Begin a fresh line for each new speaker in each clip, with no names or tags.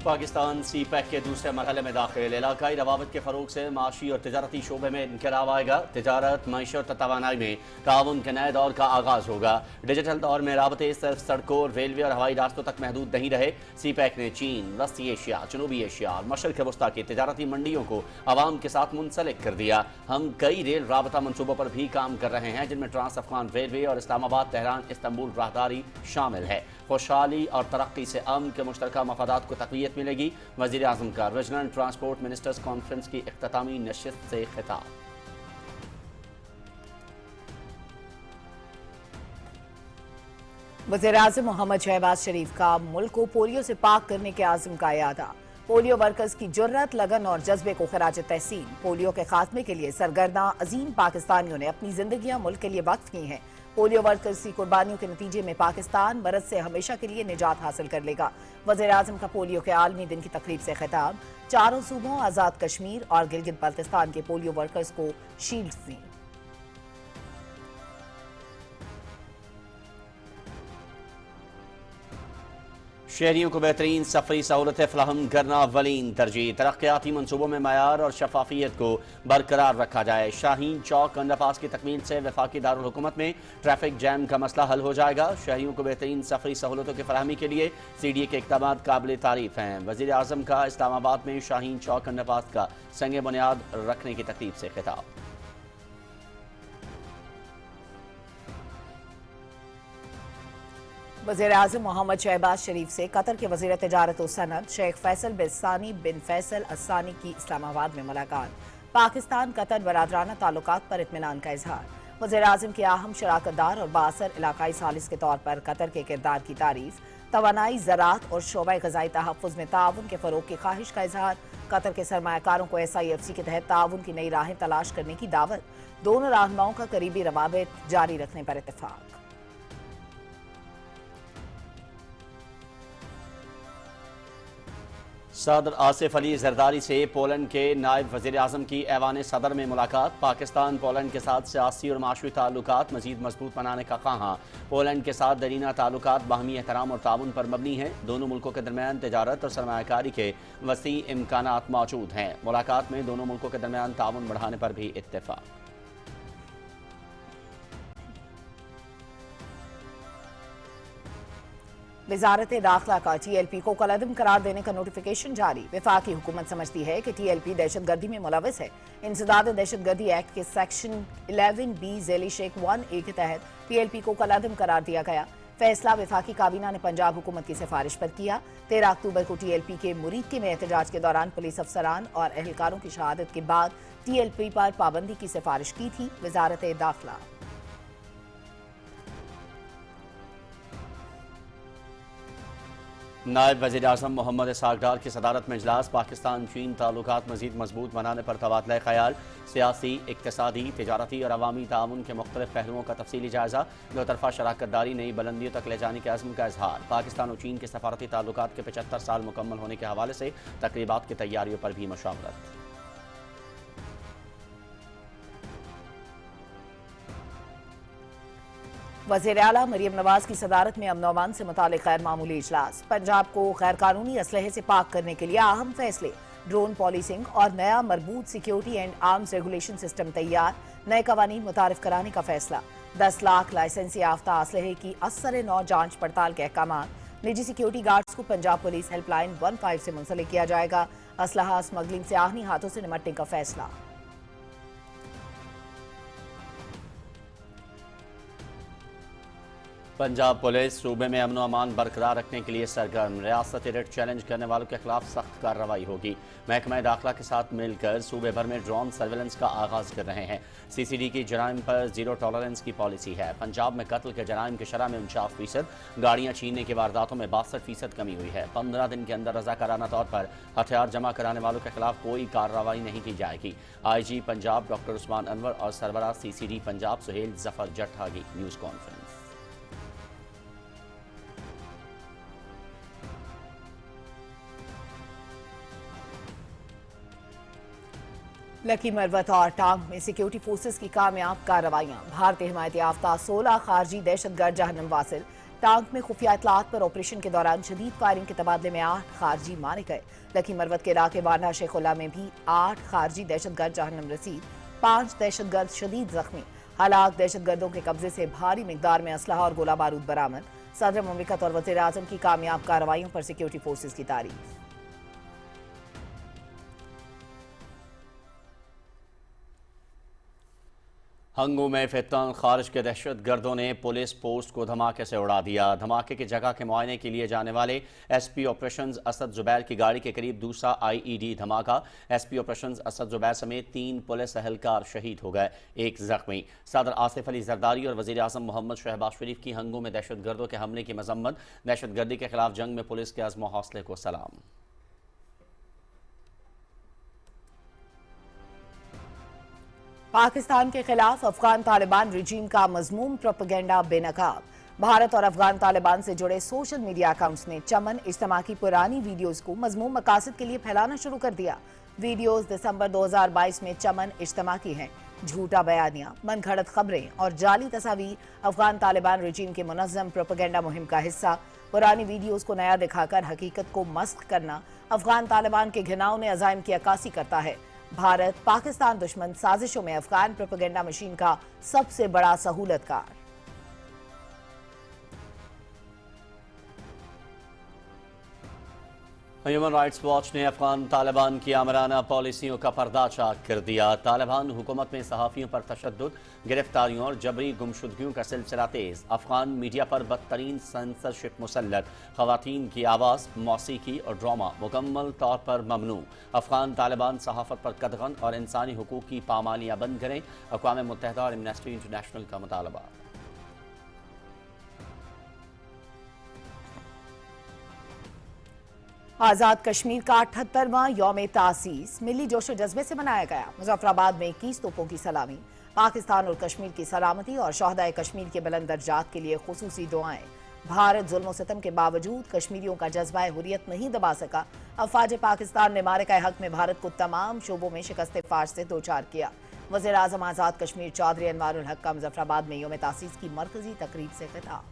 पाकिस्तान सी pack के दूसरे मरहले में दाखिल। इलाकाई रवाबत के फ़रोग से माशी और तजारती शोबे में इनकलाब आएगा। तजारत, मईशत और तवानाई में ताउन के नए दौर का आगाज़ होगा। डिजिटल दौर में राबते सिर्फ सड़कों, रेलवे और हवाई रास्तों तक महदूद नहीं रहे। सी पैक ने चीन, वस्ती एशिया, जनूबी एशिया और मशरक़ वस्ता की तजारती मंडियों को आवाम के साथ मुंसलिक कर दिया। हम कई रेल राबता मनसूबों पर भी काम कर रहे हैं, जिनमें ट्रांस अफगान रेलवे और इस्लामाबाद तेहरान इस्तांबुल राहदारी शामिल है। खुशहाली और तरक्की से अमन के मुश्तरका मफादात को तक़वियत मिलेगी। वज़ीर आज़म का रीजनल ट्रांसपोर्ट मिनिस्टर्स कॉन्फ्रेंस की इख्तितामी नशिस्त से खिताब।
वज़ीर आज़म मोहम्मद शहबाज शरीफ का मुल्क को पोलियो से पाक करने के आज़म का यादा। पोलियो वर्कर्स की जुर्रत, लगन और जज्बे को खराज तहसीन। पोलियो के खात्मे के लिए सरगर्दा अजीम पाकिस्तानियों ने अपनी जिंदगियां मुल्क के लिए वक्फ की हैं। पोलियो वर्कर्स की कुर्बानियों के नतीजे में पाकिस्तान मरज से हमेशा के लिए निजात हासिल कर लेगा। वज़ीर आज़म का पोलियो के आलमी दिन की तकरीब से खिताब। चारों सूबों आज़ाद कश्मीर और गिलगित बल्तिस्तान के पोलियो वर्कर्स को शील्ड दी।
शहरियों को बेहतरीन सफरी सहूलतें फराहम करना अव्वलीन तरजीह। तरक्याती मनसूबों में मयार और शफाफियत को बरकरार रखा जाए। शाहीन चौक अंडरपास की तकमील से वफाकी दारुल हुकूमत में ट्रैफिक जैम का मसला हल हो जाएगा। शहरियों को बेहतरीन सफरी सहूलतों की फराहमी के लिए CDA के इक़दाम काबिल तारीफ हैं। वज़ीर आज़म का इस्लामाबाद में शाहीन चौक अंडरपास का संग बुनियाद रखने की तकरीब से खिताब।
वज़ीर आज़म मोहम्मद शहबाज शरीफ से कतर के वज़ीर तिजारत और सनत शेख फैसल बिन सानी बिन फैसल अस्सानी की इस्लामाबाद में मुलाकात। पाकिस्तान कतर बरादराना ताल्लुकात पर इत्मीनान का इजहार। वज़ीर आज़म की अहम शराकतदार और बासर इलाकाई सालिस के तौर पर कतर के किरदार की तारीफ। तवानाई, ज़राअत और शोबा ग़ज़ाई तहफ़्फ़ुज़ में ताउन के फ़रोग़ की ख्वाहिश का इजहार। कतर के सरमायाकारों को SIFC के तहत ताउन की नई राहें तलाश करने की दावत। दोनों रहनुमाओं का करीबी रवाबित जारी रखने पर इत्तेफ़ाक।
सदर आसिफ अली जरदारी से पोलैंड के नायब वज़ीर आज़म की ऐवान सदर में मुलाकात। पाकिस्तान पोलैंड के साथ सियासी और माशवी ताल्लुकात मज़ीद मजबूत बनाने का ख्वाहां। पोलैंड के साथ दरीना ताल्लुकात बाहमी एहतराम और ताउन पर मबनी हैं। दोनों मुल्कों के दरमियान तजारत और सरमायाकारी के वसी इम्कानात मौजूद हैं। मुलाकात में दोनों मुल्कों के दरमियान ताउन बढ़ाने पर भी इत्तेफाक।
वज़ारत दाखिला का TLP को कलअदम करार देने का नोटिफिकेशन जारी। वफाकी हुकूमत समझती है कि TLP दहशतगर्दी में मुलविस है। इंसदाद दहशतगर्दी एक्ट के सेक्शन 11B ज़ैली शेख 1A के तहत TLP को कलअदम करार दिया गया। फैसला वफाकी काबीना ने पंजाब हुकूमत की सिफारिश पर किया। 13 अक्टूबर को TLP के मुरीदके में एहतजाज के दौरान पुलिस अफसरान और एहलकारों की शहादत के बाद TLP पर पाबंदी की सिफारिश की थी वज़ारत दाखिला।
नायब वज़ीर आज़म मोहम्मद इसहाक़ डार की सदारत में इजलास। पाकिस्तान चीन ताल्लुकात मज़ीद मजबूत बनाने पर तबादला ख़याल। सियासी, इक़्तिसादी, तिजारती और अवामी ताउन के मुख्तलिफ पहलुओं का तफसीली जायज़ा। दो तरफ़ा शराकतदारी नई बुलंदियों तक ले जाने के अज़्म का इजहार। पाकिस्तान और चीन के सफारती ताल्लुकात के 75 साल मुकम्मल होने के हवाले से तक़रीबात की तैयारियों पर भी मशावरत।
वज़ीर आला मरियम नवाज की सदारत में अमन व अमान से मुतालिक गैर मामूली इजलास। पंजाब को गैर कानूनी असलहे से पाक करने के लिए अहम फैसले। ड्रोन पॉलिसिंग और नया मरबूत security and arms regulation system तैयार। नए कवानीन मुतारिफ कराने का फैसला। 10 लाख लाइसेंस याफ्ता असलहे की असर नौ जांच पड़ताल के अहकामात। निजी सिक्योरिटी गार्ड्स को पंजाब पुलिस हेल्पलाइन 15 से मुंसलिक किया जाएगा। असलहा स्मगलिंग से आहनी हाथों से निमटने का फैसला।
पंजाब पुलिस सूबे में अमन व अमान बरकरार रखने के लिए सरगर्म। रियासती रेट चैलेंज करने वालों के खिलाफ सख्त कार्रवाई होगी। महकमा दाखिला के साथ मिलकर सूबे भर में ड्रोन सर्वेलेंस का आगाज कर रहे हैं। CCD की जराइम पर जीरो टॉलरेंस की पॉलिसी है। पंजाब में कत्ल के जराइम की शरह में 49%, गाड़ियाँ छीनने की वारदातों में 62% कमी हुई है। 15 दिन के अंदर रजाकाराना तौर पर हथियार जमा कराने वालों के खिलाफ कोई कार्रवाई नहीं की जाएगी। IG पंजाब डॉक्टर उस्मान अनवर और सरबराह CCD पंजाब सुहेल जफर जट्टा की न्यूज़ कॉन्फ्रेंस।
लकी मरवत और टांग में सिक्योरिटी फोर्सेस की कामयाब कार्रवाइयां। भारतीय हिमायत याफ्ता 16 खारजी दहशतगर्द जहन्नम वासिल। टांक में खुफिया इतलात पर ऑपरेशन के दौरान शदीद फायरिंग के तबादले में 8 खारजी मारे गए। लकी मरवत के इलाके वाना शेखुल्ला में भी 8 खारजी दहशतगर्द जहन्नम रसीद, 5 दहशतगर्द शदीद जख्मी। हालात दहशतगर्दों के कब्जे से भारी मिकदार में असलहा और गोला बारूद बरामद। सदर मुमलिकत और वज़ीर आज़म की कामयाब कार्रवाइयों पर सिक्योरिटी फोर्सेज की तारीफ।
हंगू में फितन खारिज के दहशत गर्दों ने पुलिस पोस्ट को धमाके से उड़ा दिया। धमाके की जगह के मुआयने के लिए जाने वाले एसपी ऑपरेशंस असद जुबैर की गाड़ी के करीब दूसरा आईईडी धमाका। एसपी ऑपरेशंस असद जुबैर समेत 3 पुलिस एहलकार शहीद हो गए, 1 जख्मी। सदर आसिफ अली जरदारी और वज़ीर आज़म मोहम्मद शहबाज शरीफ की हंगू में दहशत गर्दों के हमले की मजम्मत। दहशत गर्दी के खिलाफ जंग में पुलिस के अज़्म व हौसले को सलाम।
पाकिस्तान के खिलाफ अफगान तालिबान रिजीम का मजमूम प्रोपेगेंडा बेनकाब। भारत और अफगान तालिबान से जुड़े सोशल मीडिया अकाउंट्स ने चमन इज्तिमा की पुरानी वीडियोस को मजमूम मकासद के लिए फैलाना शुरू कर दिया। वीडियोस दिसंबर 2022 में चमन इज्तिमा की हैं। झूठा बयानिया, मनगढ़ंत खबरें और जाली तस्वीर अफगान तालिबान रिजीम के मुनज़्ज़म प्रोपेगेंडा मुहिम का हिस्सा। पुरानी वीडियोस को नया दिखाकर हकीकत को मस्ख करना अफगान तालिबान के घिनौने अज़ाइम की अक्कासी करता है। भारत पाकिस्तान दुश्मन साजिशों में अफगान प्रोपेगेंडा मशीन का सबसे बड़ा सहूलतकार।
ह्यूमन राइट्स वॉच ने अफगान तालिबान की आमराना पॉलिसियों का पर्दाचाक कर दिया। तालिबान हुकूमत में सहाफ़ियों पर तशद्दुद, गिरफ्तारियों और जबरी गुमशुदगियों का सिलसिला तेज़। अफगान मीडिया पर बदतरीन सेंसरशिप मुसल्लत। ख़वातीन की आवाज़, मौसीकी और ड्रामा मुकम्मल तौर पर ममनू। अफगान तालिबान सहाफ़त पर कदगन और इंसानी हुकूक की पामालियाँ बंद करें। अक़वाम मुत्तहिदा और एमनेस्टी इंटरनेशनल का मुतालबा।
आज़ाद कश्मीर का 78वां यौम तासीस मिली जोशो जज्बे से मनाया गया। मुजफ्फराबाद में 21 तोपों की सलामी। पाकिस्तान और कश्मीर की सलामती और शोहदाए कश्मीर के बुलंद दर्जात के लिए खुसूसी दुआएं। भारत जुल्म सितम के बावजूद कश्मीरियों का जज्बा हुर्रियत नहीं दबा सका। अफवाज पाकिस्तान ने मारे का हक में भारत को तमाम शोबों में शिकस्त फाश से दो चार किया। वज़ीर आज़म आज़ाद कश्मीर चौधरी अनवारुल हक का मुजफ्फराबाद में यौम तासीस की मरकजी तकरीब से खिताब।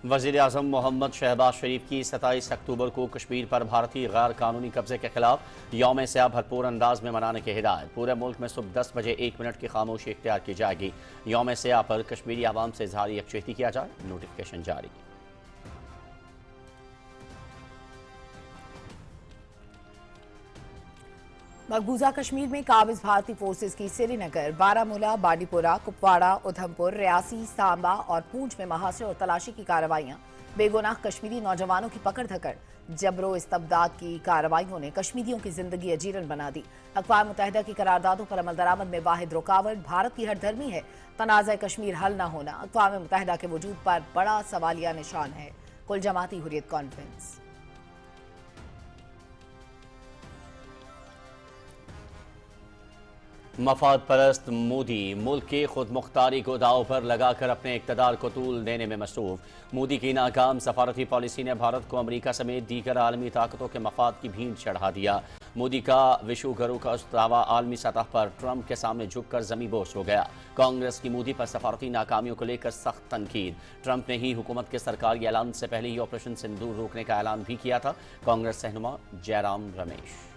वज़ीर आज़म मोहम्मद शहबाज शरीफ की 27 अक्टूबर को कश्मीर पर भारतीय गैर कानूनी कब्जे के खिलाफ यौम स्याह भरपूर अंदाज में मनाने की हिदायत। पूरे मुल्क में सुबह 10 बजे 1 मिनट की खामोशी इख्तियार की जाएगी। यौम स्याह पर कश्मीरी आवाम से इज़हार यकजहती किया जाए, नोटिफिकेशन जारी।
मकबूजा कश्मीर में काबिज भारतीय फोर्सेज की श्रीनगर, बारामूला, बांडीपोरा, कुपवाड़ा, उधमपुर, रियासी, सांबा और पूंछ में महासर और तलाशी की कार्रवाइयां। बेगुनाह कश्मीरी नौजवानों की पकड़ धकड़, जबरो इस्तबदाद की कार्रवाइयों ने कश्मीरियों की जिंदगी अजीरन बना दी। अक़वाम मुत्तहिदा की करारदादों पर अमल दरामद में वाहिद रुकावट भारत की हरधर्मी है। तनाज़ा कश्मीर हल न होना अक़वाम मुत्तहिदा के वजूद पर बड़ा सवालिया निशान है। कुल जमाती हुर्रियत कॉन्फ्रेंस।
मफाद परस्त मोदी मुल्क की खुद मुख्तारी को दाव पर लगाकर अपने इक़्तिदार को तूल देने में मसरूफ़। मोदी की नाकाम सफारती पॉलिसी ने भारत को अमरीका समेत दीगर आलमी ताकतों के मफाद की भीड़ चढ़ा दिया। मोदी का विश्व गुरु का दावा आलमी सतह पर ट्रंप के सामने झुककर ज़मीं बोस हो गया। कांग्रेस की मोदी पर सफारती नाकामियों को लेकर सख्त तनकीद। ट्रंप ने ही हुकूमत के सरकारी ऐलान से पहले ही ऑपरेशन सिंदूर रोकने का ऐलान भी किया था। कांग्रेस रहनुमा जयराम रमेश।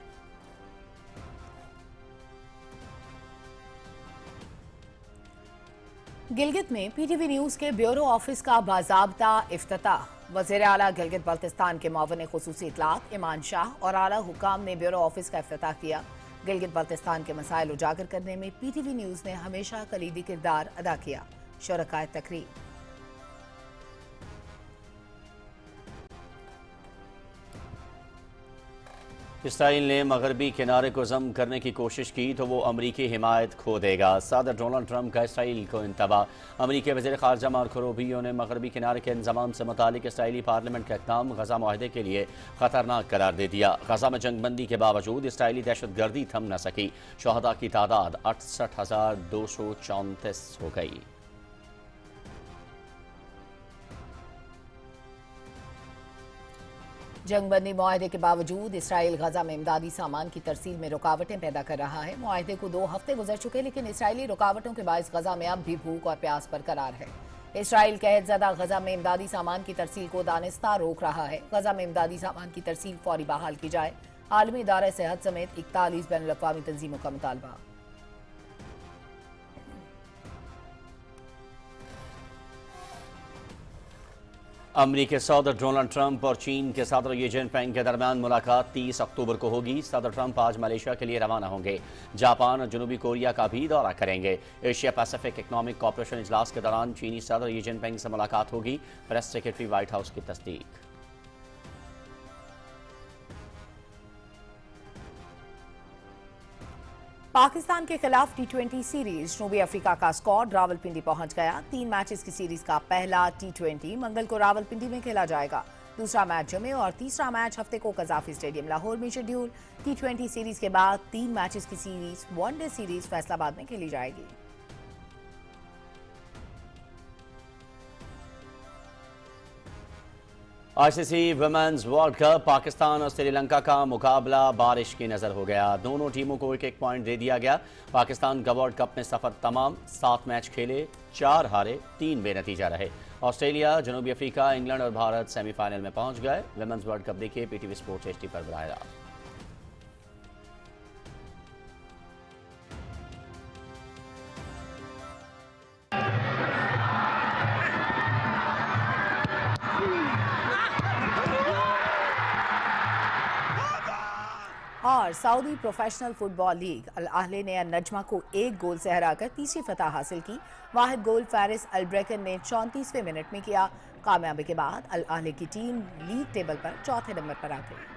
गिलगित में पीटीवी न्यूज के ब्यूरो ऑफिस का बाज़ाब्ता इफ्तिताह। वज़ीर आला गिलगित बल्तिस्तान के मुअव्विन खुसूसी इत्तलात इमान शाह और आला हुकाम ने ब्यूरो ऑफिस का इफ्तिताह किया। गिलगित बल्तिस्तान के मसाइल उजागर करने में पीटीवी न्यूज ने हमेशा कलीदी किरदार अदा किया। शुरकाए तकरीब।
इसराइल ने मगरबी किनारे को जम करने की कोशिश की तो वो अमरीकी हिमायत खो देगा। सदर डोनाल्ड ट्रंप का इसराइल को इंतबाह। अमरीकी वज़ीर ख़ारजा मार्को रूबियो ने मगरबी किनारे के इंज़माम से मुतालिक इसराइली पार्लियामेंट का इक़दाम गज़ा मुआहदे के लिए ख़तरनाक करार दे दिया। गज़ा में जंगबंदी के बावजूद इसराइली दहशत गर्दी थम न सकी। शहदा की तादाद 68,234 हो गई।
जंग बंदी मुआहदे के बावजूद इसराइल गजा में इमदादी सामान की तरसील में रुकावटें पैदा कर रहा है। मुआहदे को 2 हफ्ते गुजर चुके, लेकिन इसराइली रुकावटों के बायस गजा में अब भी भूख और प्यास बरकरार है। इसराइल कहरज़दा गजा में इमदादी सामान की तरसील को दानिस्ता रोक रहा है। गजा में इमदादी सामान की तरसील फौरी बहाल की जाए। आलमी इदारा सेहत समेत 41 बैनुल-अक़वामी तंजीमों का मुतालबा।
अमरीकी सदर डोनाल्ड ट्रंप और चीन के सदर शी जिनपिंग के दरमियान मुलाकात 30 अक्टूबर को होगी। सदर ट्रंप आज मलेशिया के लिए रवाना होंगे। जापान और जनूबी कोरिया का भी दौरा करेंगे। एशिया पैसिफिक इकनॉमिक कॉर्पोरेशन इजलास के दौरान चीनी सदर शी जिनपिंग से मुलाकात होगी। प्रेस सेक्रेटरी व्हाइट हाउस की तस्दीक।
पाकिस्तान के खिलाफ T20 सीरीज जनूबी अफ्रीका का स्क्वाड रावलपिंडी पहुंच गया। 3 मैचेस की सीरीज का पहला T20 मंगल को रावलपिंडी में खेला जाएगा। दूसरा मैच जुमे और तीसरा मैच हफ्ते को कजाफी स्टेडियम लाहौर में शेड्यूल। T20 सीरीज के बाद 3 मैचेस की सीरीज वनडे सीरीज फैसलाबाद में खेली जाएगी।
ICC women's world cup Pakistan और श्रीलंका का मुकाबला बारिश की नज़र हो गया। दोनों टीमों को 1-1 पॉइंट दे दिया गया। पाकिस्तान का वर्ल्ड कप में सफर तमाम 7 मैच खेले, 4 हारे, 3 बेनतीजा रहे। ऑस्ट्रेलिया, जनूबी अफ्रीका, इंग्लैंड और भारत सेमीफाइनल में पहुंच गए। वुमेन्स वर्ल्ड कप देखिए PTV स्पोर्ट्स HD पर बराह रास्त।
और सऊदी प्रोफेशनल फुटबॉल लीग अल अहले ने नजमा को 1 गोल से हराकर तीसरी फतह हासिल की। वाहिद गोल फारिस अल-ब्रेकन ने 34वें मिनट में किया। कामयाबी के बाद अल अहले की टीम लीग टेबल पर चौथे नंबर पर आ गई।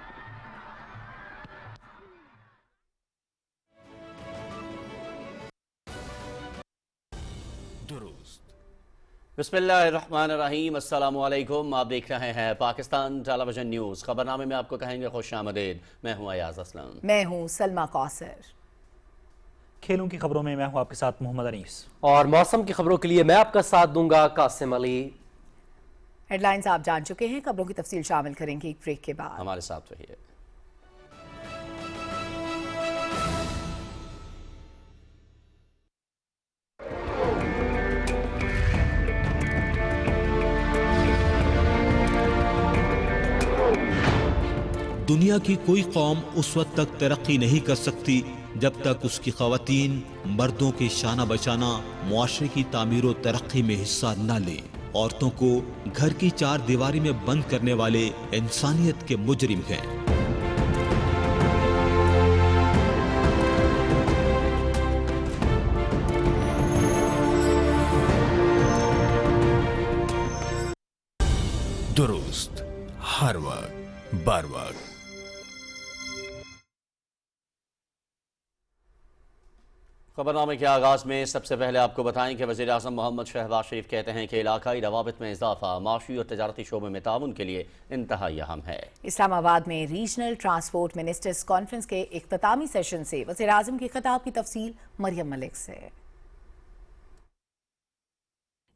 बिस्मिल्लाहिर्रहमानिर्रहीम, अस्सलामु अलैकुम। आप देख रहे हैं पाकिस्तान टेलीविजन न्यूज़। खबरनामे में आपको कहेंगे खुश आमदीद। मैं हूं अयाज असलम।
मैं हूं सलमा कौसर।
खेलों की खबरों में मैं हूं आपके साथ मोहम्मद अनीस।
और मौसम की खबरों के लिए मैं आपका साथ दूंगा कासिम अली।
हेडलाइंस आप जान चुके हैं, खबरों की तफसील शामिल करेंगे एक ब्रेक के बाद।
हमारे साथ रहिए।
दुनिया की कोई कौम उस वक्त तक तरक्की नहीं कर सकती जब तक उसकी ख़वातीन मर्दों के शाना बशाना मुआशरे की तामीर और तरक्की में हिस्सा न लें। औरतों को घर की 4 दीवारी में बंद करने वाले इंसानियत के मुजरिम हैं। दुरुस्त हर वक्त बार वक्त।
खबरनामे के आगाज़ में सबसे पहले आपको बताएं कि वज़ीर आज़म मोहम्मद शहबाज शरीफ कहते हैं कि इलाकाई रवाबित में इजाफा माशी और तजारती शोबे में ताउन के लिए इंतहाई अहम है।
इस्लामाबाद में रीजनल ट्रांसपोर्ट मिनिस्टर्स कॉन्फ्रेंस के इख्तितामी सेशन से वज़ीर आज़म के खिताब की तफसील मरियम मलिक से।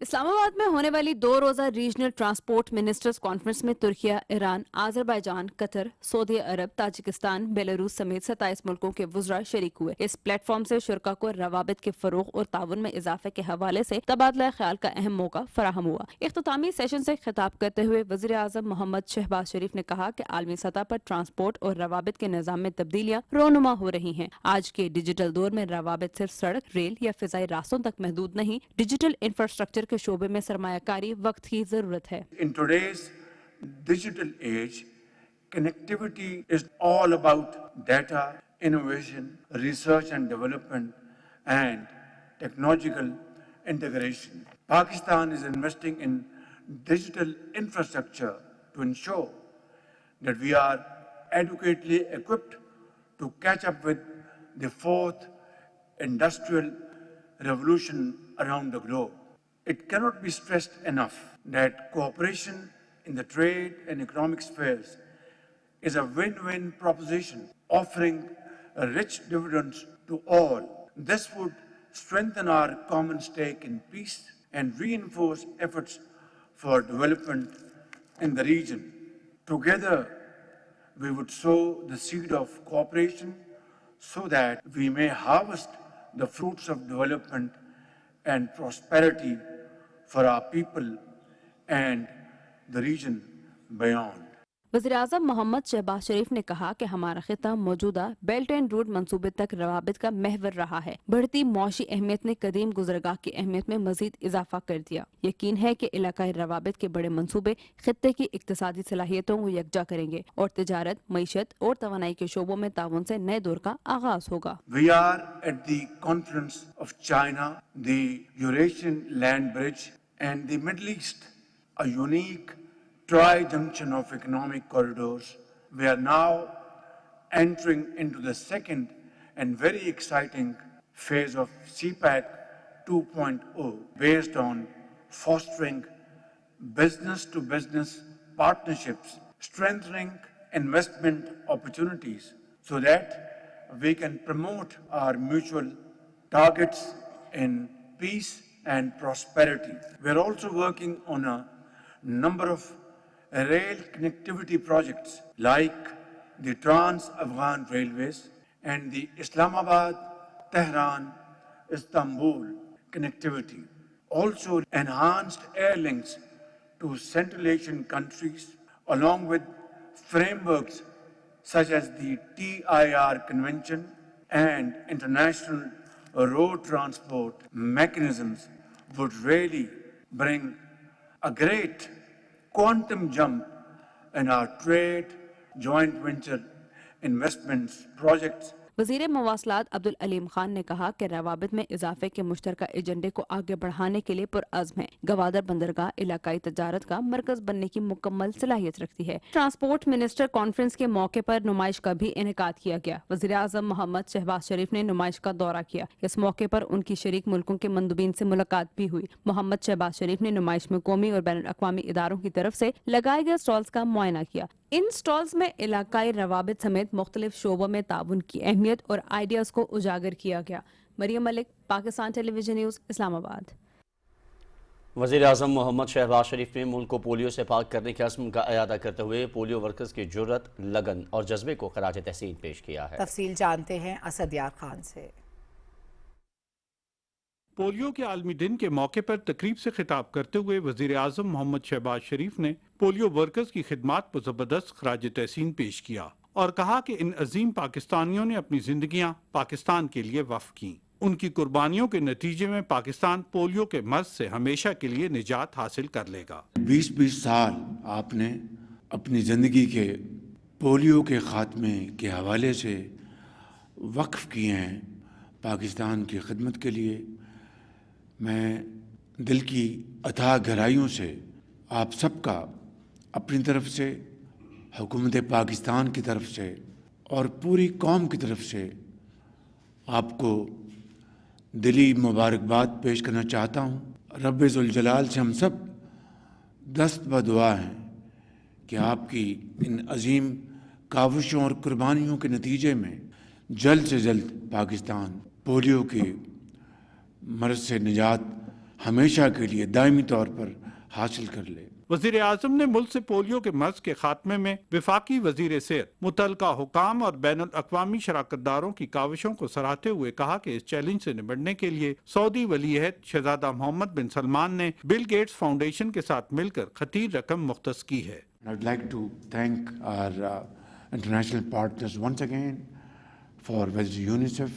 इस्लामाबाद में होने वाली 2 रोज़ा रीजनल ट्रांसपोर्ट मिनिस्टर्स कॉन्फ्रेंस में Turkiye, Iran, Azerbaijan, Qatar, Saudi Arab, Tajikistan, Belarus समेत 27 मुल्कों के वुज़रा शरीक हुए। इस प्लेटफॉर्म से शुरका को रवाबित के फरोग और ताउन में इजाफे के हवाले से तबादला ख्याल का अहम मौका फराहम हुआ। इख्तितामी सेशन से खिताब करते हुए वज़ीर आज़म मोहम्मद शहबाज शरीफ ने कहा कि आलमी सतह पर ट्रांसपोर्ट और रवाबित के निज़ाम में तब्दीलियाँ रोनुमा हो रही हैं। आज के डिजिटल दौर में रवाबित सिर्फ सड़क, रेल या फिजाई रास्तों तक महदूद नहीं, डिजिटल इंफ्रास्ट्रक्चर के शोबे में सरमायाकारी वक्त की जरूरत है।
In today's digital age, connectivity is all about data, innovation, research and development, and technological integration. Pakistan is investing in digital infrastructure to ensure that we are adequately equipped to catch up with the 4th industrial revolution around the globe. It cannot be stressed enough that cooperation in the trade and economic spheres is a win-win proposition, offering rich dividends to all. This would strengthen our common stake in peace and reinforce efforts for development in the region. Together, we would sow the seed of cooperation so that we may harvest the fruits of development and prosperity for our people and the region beyond.
वज़ीर-ए-आज़म मोहम्मद शहबाज शरीफ ने कहा कि हमारा खिता मौजूदा belt and road मंसूबे तक रवाबित का महवर रहा है। बढ़ती मौशी अहमियत ने कदीम गुज़रगाह की अहमियत में मजीद इजाफा कर दिया। यकीन है कि इलाकाई रवाबित के बड़े मंसूबे खित्ते की इक्तिसादी सलाहियतों को यकजा करेंगे और तिजारत, मईशत और तवानाई के शोबों में ताउन से नए दौर का आगाज होगा।
We are at the confluence of China, the Eurasian land bridge and the Middle East, a unique tri-junction of economic corridors. We are now entering into the second and very exciting phase of CPEC 2.0 based on fostering business-to-business partnerships, strengthening investment opportunities so that we can promote our mutual targets in peace and prosperity. We are also working on a number of rail connectivity projects like the Trans-Afghan Railways and the Islamabad-Tehran-Istanbul connectivity. Also enhanced air links to Central Asian countries along with frameworks such as the TIR Convention and international road transport mechanisms would really bring a great quantum jump in our trade, joint venture investments, projects.
वज़ीर मवासलात अब्दुल अलीम खान ने कहा कि रवाबित में इजाफे के मुश्तरका एजेंडे को आगे बढ़ाने के लिए पुरअज़्म है। गवादर बंदरगाह इलाकाई तजारत का मरकज बनने की मुकम्मल सलाहियत रखती है। ट्रांसपोर्ट मिनिस्टर कॉन्फ्रेंस के मौके पर नुमाइश का भी इनेकाद किया गया। वज़ीर आज़म मोहम्मद शहबाज शरीफ ने नुमाइश का दौरा किया। इस मौके पर उनकी शरीक मुल्कों के मंदुबीन से मुलाकात भी हुई। मोहम्मद शहबाज शरीफ ने नुमाइश में कौमी और बैनुल अक़वामी इदारों की तरफ से लगाए गए स्टॉल्स का मुआयना किया। इन स्टॉल्स में इलाकाई रवाबित समेत मुख्तलिफ शोबों में ताउन की अहमियत और आइडियाज़ को उजागर किया गया। Mariam Malik, Pakistan television news, Islamabad.
वज़ीर आज़म मोहम्मद शहबाज शरीफ ने मुल्क को पोलियो से पाक करने के अज़्म का इयादा करते हुए पोलियो वर्कर्स की जुर्रत, लगन और जज्बे को खराज तहसीन पेश किया है।
तफसील जानते हैं असद यार खान से।
पोलियो के आलमी दिन के मौके पर तकरीब से खिताब करते हुए वज़ीर आज़म मोहम्मद शहबाज शरीफ ने पोलियो वर्कर्स की खिदमात पर ज़बरदस्त खराज तहसीन पेश किया और कहा कि इन अजीम पाकिस्तानियों ने अपनी जिंदगियां पाकिस्तान के लिए वफ़ की। उनकी कुर्बानियों के नतीजे में पाकिस्तान पोलियो के मर्ज से हमेशा के लिए निजात हासिल कर लेगा।
20-20 साल आपने अपनी ज़िंदगी के पोलियो के ख़ात्मे के हवाले से वक्फ किए हैं पाकिस्तान की खिदमत के लिए। मैं दिल की अथाह गहराइयों से आप सबका अपनी तरफ से, हुकूमत पाकिस्तान की तरफ से और पूरी कौम की तरफ से आपको दिली मुबारकबाद पेश करना चाहता हूँ। रब्बे ज़ुल जलाल से हम सब दस्त बदुआ हैं कि आपकी इन अजीम काविशों और कुर्बानियों के नतीजे में जल्द से जल्द पाकिस्तान पोलियो की मर्ज से निजात हमेशा के लिए दायमी तौर पर हासिल कर ले।
वज़ीर आज़म ने मुल्क से पोलियो के मर्ज के खात्मे में विफाकी वज़ीर सेहत, मुतल्लिका हुकाम और बैनुल अक़वामी शराकतदारों की काविशों को सराहते हुए कहा कि इस चैलेंज से निपटने के लिए सऊदी वलीअहद शहजादा मोहम्मद बिन सलमान ने बिल गेट्स फाउंडेशन के साथ मिलकर खतीर रकम मुख्तस की है।
I'd like to thank our international partners once again for whether it's UNICEF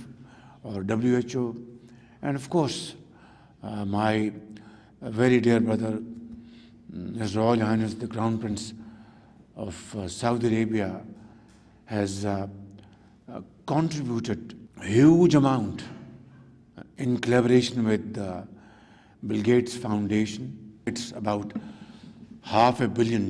or WHO and of course my very dear brother His Royal Highness the Crown Prince of Saudi Arabia has contributed a huge amount in collaboration with the Bill Gates Foundation. It's about $500 million.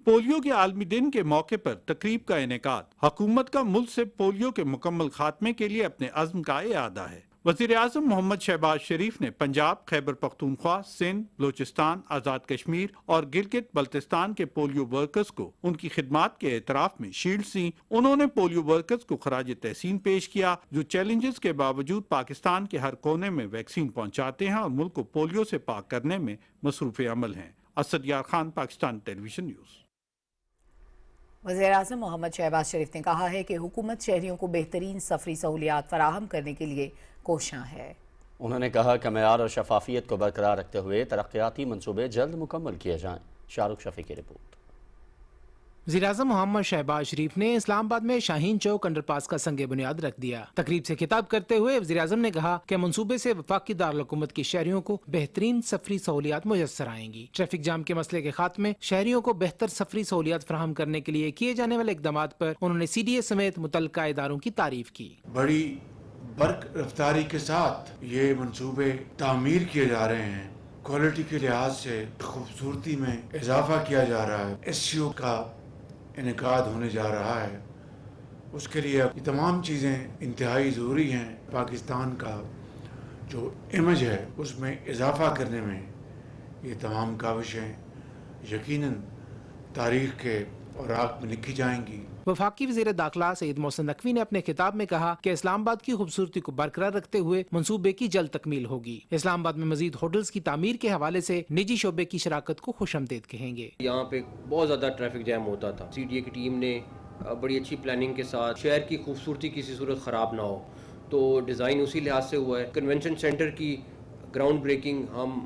Polio के आलमी दिन के मौके पर तकरीब का इनेकाद हुकूमत का मुल्क से पोलियो के मुकम्मल खात्मे के लिए अपने अज़्म का इरादा है। वज़ीर आज़म मोहम्मद शहबाज शरीफ ने पंजाब, खैबर पख्तूनख्वा, सिंध, बलोचिस्तान, आज़ाद कश्मीर और गिलगित बल्तिस्तान के पोलियो वर्कर्स को उनकी खिदमात के एतराफ़ में शील्ड दी। उन्होंने पोलियो वर्कर्स को खराज तहसीन पेश किया जो चैलेंजेस के बावजूद पाकिस्तान के हर कोने में वैक्सीन पहुँचाते हैं और मुल्क को पोलियो से पाक करने में मसरूफ़ अमल हैं। असद यार खान, पाकिस्तान टेलीविजन न्यूज़।
वज़ीर-ए-आज़म मोहम्मद शहबाज शरीफ ने कहा है कि हुकूमत शहरियों को बेहतरीन सफरी सहूलियात फराहम करने के लिए कोशां है।
उन्होंने कहा कि मेयार और शफाफियत को बरकरार रखते हुए तरक्याती मंसूबे जल्द मुकम्मल किए जाएँ। शाहरुख शफी की रिपोर्ट।
वज़ीर-ए-आज़म मोहम्मद शहबाज शरीफ ने इस्लामाबाद में शाहीन चौक अंडरपास का संग बुनियाद रख दिया। तकरीब से खिताब करते हुए वज़ीर-ए-आज़म ने कहा कि मंसूबे से वफाकी दारुल-हुकूमत के शहरियों को बेहतरीन सफरी सहूलियात मुयस्सर आएंगी। ट्रैफिक जाम के मसले के खात्मे, शहरियों को बेहतर सफरी सहूलियात फराहम करने के लिए किए जाने वाले इक़दामात पर उन्होंने CDA समेत मुतल्लिका इदारों की तारीफ की।
बड़ी बर्क रफ्तारी के साथ ये मंसूबे तामीर किए जा रहे हैं। क्वालिटी के लिहाज से खूबसूरती में इजाफा किया जा रहा है। SCO का इनेकाद होने जा रहा है। उसके लिए अब ये तमाम चीज़ें इंतहाई ज़रूरी हैं। पाकिस्तान का जो इमेज है उसमें इजाफा करने में ये तमाम काविशें यकीनन तारीख़ के औराक में लिखी जाएंगी।
वफाकी वज़ीर दाखिला सईद मोहसिन नकवी ने अपने खिताब में कहा कि इस्लामाबाद की खूबसूरती को बरकरार रखते हुए मंसूबे की जल्द तकमील होगी। इस्लामाबाद में मजीद होटल्स की तामीर के हवाले से निजी शोबे की शराकत को खुशामदीद कहेंगे।
यहाँ पे बहुत ज़्यादा ट्रैफिक जैम होता था। CDA की टीम ने बड़ी अच्छी प्लानिंग के साथ शहर की खूबसूरती किसी सूरत ख़राब ना हो तो डिज़ाइन उसी लिहाज से हुआ है। कन्वेंशन सेंटर की ग्राउंड ब्रेकिंग हम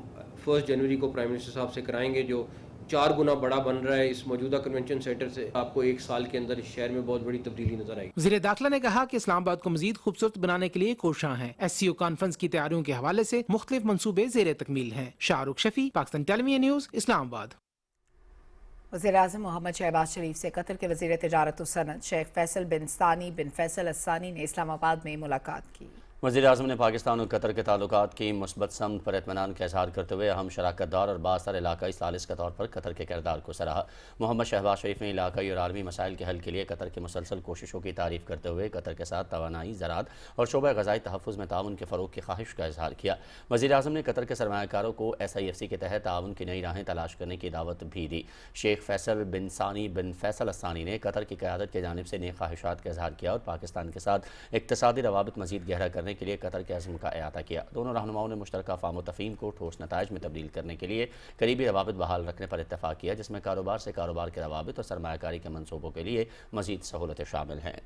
1 जनवरी को प्राइम मिनिस्टर साहब से कराएंगे, जो 4 गुना बड़ा बन रहा है। इस मौजूदा कन्वेंशन सेंटर से आपको 1 साल के अंदर इस शहर में बहुत बड़ी तब्दीली नजर आएगी।
वज़ीर दाखिला ने कहा कि इस्लामाबाद को मजीद खूबसूरत बनाने के लिए कोशां हैं। SCO कॉन्फ्रेंस की तैयारियों के हवाले से मुख्तलिफ मंसूबे ज़ेरे तकमील हैं। Shahrukh Shafi, Pakistan television news, Islamabad.
वज़ीर-ए-आज़म मोहम्मद शहबाज शरीफ से कतर के वज़ीर तिजारत व सनअत शेख फैसल बिन सानी बिन फैसल अस्सानी ने इस्लामाबाद में मुलाकात की।
वज़ीर-ए-आज़म ने पाकिस्तान और कतर के ताल्लुकात की मुस्बत समत पर इत्मीनान का इज़हार करते हुए अहम शराकतदार और बासर इलाकाई सालिस के तौर पर कतर के किरदार को सराहा। मोहम्मद शहबाज शरीफ ने इलाकाई और आलमी मसाइल के हल के लिए कतर की मुसलसल कोशिशों की तारीफ़ करते हुए कतर के साथ तवानाई, ज़राअत और शोबा ग़ज़ाई तहफ़्फ़ुज़ में ताउन के फ़रोग़ की ख्वाहिश का इज़हार किया। वज़ीर-ए-आज़म ने कतर के सरमायाकारों को SIFC के तहत ताउन की नई राहें तलाश करने की दावत भी दी। शेख फैसल बिन सानी बिन फैसल अस्सानी ने कतर की क़यादत की जानिब से नेक ख्वाहिशात का इज़हार किया और पाकिस्तान के साथ इक़्तिसादी रवाबित मज़ीद गहरा करने के लिए कतर के का अहाता किया। दोनों रहनुमाओं ने मुश्तरका फ़ाहम तफ़हीम को ठोस नताइज में तब्दील करने के लिए करीबी रवाबित बहाल रखने पर इत्तफ़ाक़ किया, जिसमें कारोबार से कारोबार के रवाबित और सरमायाकारी के मनसूबों के लिए मज़ीद सहूलतें शामिल हैं।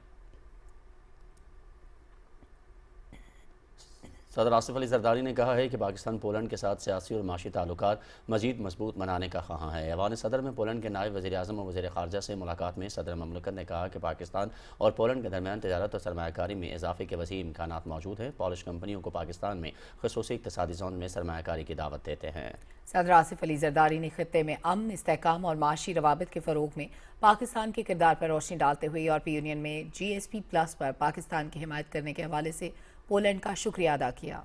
सदर आसिफ अली ज़रदारी ने कहा है कि पाकिस्तान पोलैंड के साथ सियासी और माशी ताल्लुकात मज़ीद मजबूत बनाने का ख़्वाहां है। ऐवान सदर में पोलैंड के नायब वज़ीर-ए-आज़म और वज़ीर ख़ारजा से मुलाकात में सदर ममलकत ने कहा कि पाकिस्तान और पोलैंड के दरमियान तिजारत और सरमायाकारी में इजाफे के वसी इम्कानात मौजूद हैं। पॉलिश कंपनियों को पाकिस्तान में ख़ुसूसी इक़्तिसादी ज़ोन में सरमायाकारी की दावत देते हैं।
सदर आसिफ अली ज़रदारी ने खित्ते में अमन, इस्तेहकाम और माशी रवाबित के फ़रोग़ में पाकिस्तान के किरदार पर रोशनी डालते हुए यूरोपीय यूनियन में GSP+ पर पाकिस्तान की हिमायत करने के हवाले से पोलैंड का शुक्रिया अदा किया।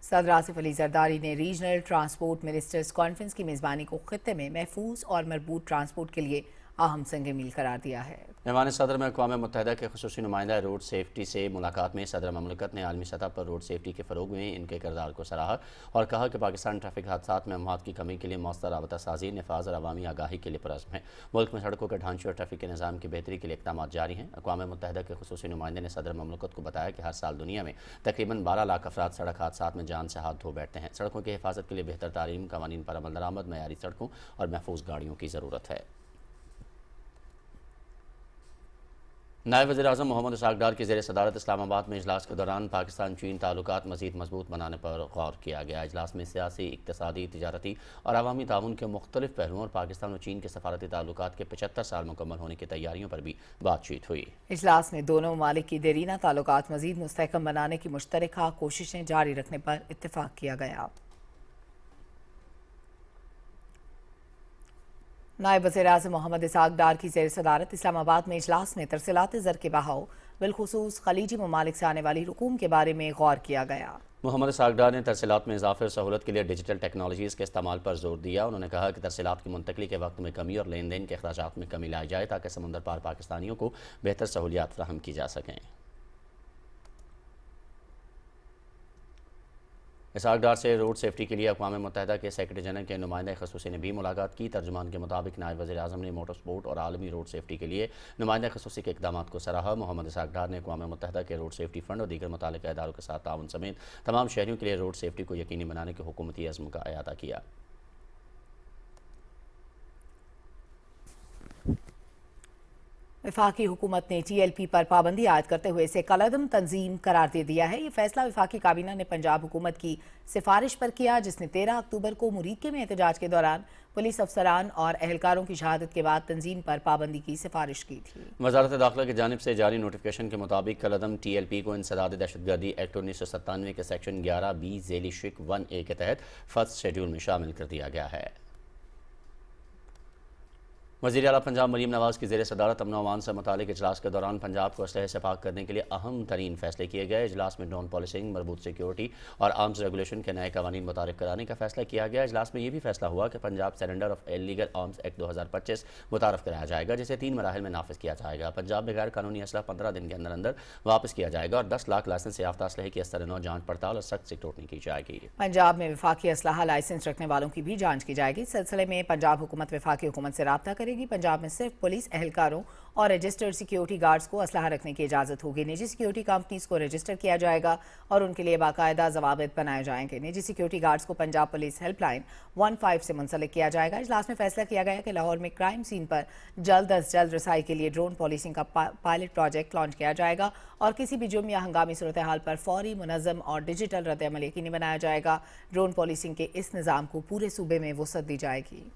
सदर आसिफ अली ज़रदारी ने रीजनल ट्रांसपोर्ट मिनिस्टर्स कॉन्फ्रेंस की मेज़बानी को खित्ते में महफूज और मरबूत ट्रांसपोर्ट के लिए अहम संग मील करार दिया है। ऐवान सदर में अक़वाम मुत्तहिदा के ख़ुसूसी नुमाइंदा रोड सेफ्टी से मुलाकात में सदर ममलकत ने आलमी सतह पर रोड सेफ्टी के फ़रोग़ में इनके किरदार को सराहा और कहा कि पाकिस्तान ट्रैफिक हादसात में अमवात की कमी के लिए मौसर राबता साजी, नफाज और अवामी आगाही के लिए पुरज़्म है। मुल्क में सड़कों के ढांचे और ट्रैफिक के निज़ाम की बेहतरी के लिए इक़दामात जारी हैं। अक़वाम मुत्तहिदा के ख़ुसूसी नुमाइंदे ने सदर ममलकत को बताया कि हर साल दुनिया में तकरीबन 12 लाख अफराद सड़क हादसात में जान से हाथ धो बैठते हैं। सड़कों की हिफाजत के लिए बेहतर तालीम, क़वानीन पर अमल दरामद, मयारी सड़कों और महफूज गाड़ियों की ज़रूरत है। नायब वज़ीर-ए-आज़म मोहम्मद इसहाक़ डार की ज़ेर सदारत इस्लामाबाद में इजलास के दौरान पाकिस्तान चीन ताल्लुकात मज़ीद मजबूत बनाने पर गौर किया गया। इजलास में सियासी, इक़्तिसादी, तिजारती और अवामी ताउन के मुख्तलिफ पहलुओं और पाकिस्तान और चीन के सफारती ताल्लुकात के 75 साल मुकम्मल होने की तैयारियों पर भी बातचीत हुई। इजलास में दोनों ममालिक की देरीना ताल्लुकात मज़ीद मुस्तहकम बनाने की मुश्तरका कोशिशें जारी रखने पर इत्तेफाक किया गया। नायब वज़ीर-ए-आज़म मोहम्मद इसहाक़ डार की ज़ेर सदारत इस्लामाबाद में इजलास में तरसीलात ज़र के बहाव बिलखुसूस खलीजी ममालिक से आने वाली रकूम के बारे में गौर किया गया। मोहम्मद इसहाक़ डार ने तरसीलात में इजाफे और सहूलत के लिए डिजिटल टेक्नोलॉजीज़ के इस्तेमाल पर जोर दिया। उन्होंने कहा कि तरसीलात की मुंतकली के वक्त में कमी और लेन देन के अखराजात में कमी लाई जाए ताकि समुंदर पार पाकिस्तानियों को बेहतर सहूलियात फराहम की जा सकें। इसहाक़ डार से रोड सेफ्टी के लिए अक़वाम मुत्तहिदा के सेक्रेटरी जनरल के नुमाइंदा ख़ुसूसी ने भी मुलाकात की। तर्जुमान के मुताबिक नायब वज़ीर-ए-आज़म ने मोटर स्पोर्ट और आलमी रोड सेफ्टी के लिए नुमाइंदा ख़ुसूसी के इक़दामात को सराहा। मोहम्मद इसहाक़ डार ने अक़वाम मुत्तहिदा के रोड सेफ्टी फ़ंड और दीगर मुताल्लिक़ा इदारों के साथ ताउन समेत तमाम शहरियों के लिए रोड सेफ्टी को यकीनी बनाने के हुकूमती अज़्म का अयादा किया। वफाकी हुकूमत ने TLP पर पाबंदी आयद करते हुए इसे कलअदम तंजीम करार दे दिया है। ये फैसला वफाकी काबीना ने पंजाब हुकूमत की सिफारिश पर किया, जिसने 13 अक्टूबर को मुरीके में एहतजाज के दौरान पुलिस अफसरान और एहलकारों की शहादत के बाद तंजीम पर पाबंदी की सिफारिश की थी।
वजारत दाखिला की जानिब से जारी नोटिफिकेशन के मुताबिक कलअदम TLP को इंसदाद दहशतगर्दी एक्ट 1997 के सेक्शन 11B ज़ेली शिक 1A के तहत फर्स्ट शेड्यूल में शामिल कर दिया गया है। वज़ीर आला पंजाब मरीम नवाज़ की ज़ेर सदारत अमन अमान से मुतालिक इजलास के दौरान पंजाब को असलहे से पाक करने के लिए अहम तरीन फैसले किए गए। इजलास में ड्रोन पॉलिसिंग, मरबूत सिक्योरिटी और आर्म्स रेगुलेशन के नए कवानीन मुतारिफ कराने का फैसला किया गया। इजलास में यह भी फैसला हुआ कि Punjab surrender of illegal arms act 2025 मुतारफ कराया जाएगा, जिसे 3 मराहिल में नाफिज किया जाएगा। पंजाब में गैर कानूनी असलहा 15 दिन के अंदर अंदर वापस किया जाएगा और 10 लाख लाइसेंस याफ्ता असलहे की असर जांच पड़ताल और सख्त सिक्योरिटी की जाएगी।
पंजाब में वफाकी असलहा लाइसेंस रखने वालों की भी जांच की जाएगी। इस सिलसिले में पंजाब हुकूमत वफाकी हुकूमत से राब्ता करेगी। पंजाब में सिर्फ पुलिस एहलकारों और रजिस्टर्ड सिक्योरिटी गार्ड्स को असलहा रखने की इजाज़त होगी। निजी सिक्योरिटी कंपनीज को रजिस्टर किया जाएगा और उनके लिए बाकायदा ज़वाबित बनाए जाएंगे। निजी सिक्योरिटी गार्ड्स को पंजाब पुलिस हेल्पलाइन 15 से मुंसलिक किया जाएगा। इजलास में फैसला किया गया कि लाहौर में क्राइम सीन पर जल्द अज जल्द रसाई के लिए ड्रोन पॉलिसिंग का पायलट प्रोजेक्ट लॉन्च किया जाएगा और किसी भी जुर्म या हंगामी सूरत हाल पर फौरी, मुनज़्ज़म और डिजिटल रद्द-ए-अमल यकीनी बनाया जाएगा। ड्रोन पॉलिसिंग के इस निज़ाम को पूरे सूबे में वसअत दी जाएगी।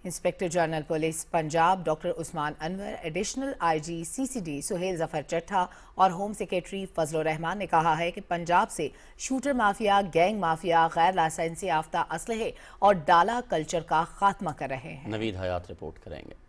Inspector general police Punjab doctor Usman Anwar, additional IG CCD Suhail Zafar Chattha और होम सेक्रेटरी फजल रहमान ने कहा है कि पंजाब से शूटर माफिया, गैंग माफिया, गैर लाइसेंसी याफ्ता असलहे और डाला कल्चर का खात्मा कर रहे हैं।
नवीद हयात रिपोर्ट करेंगे।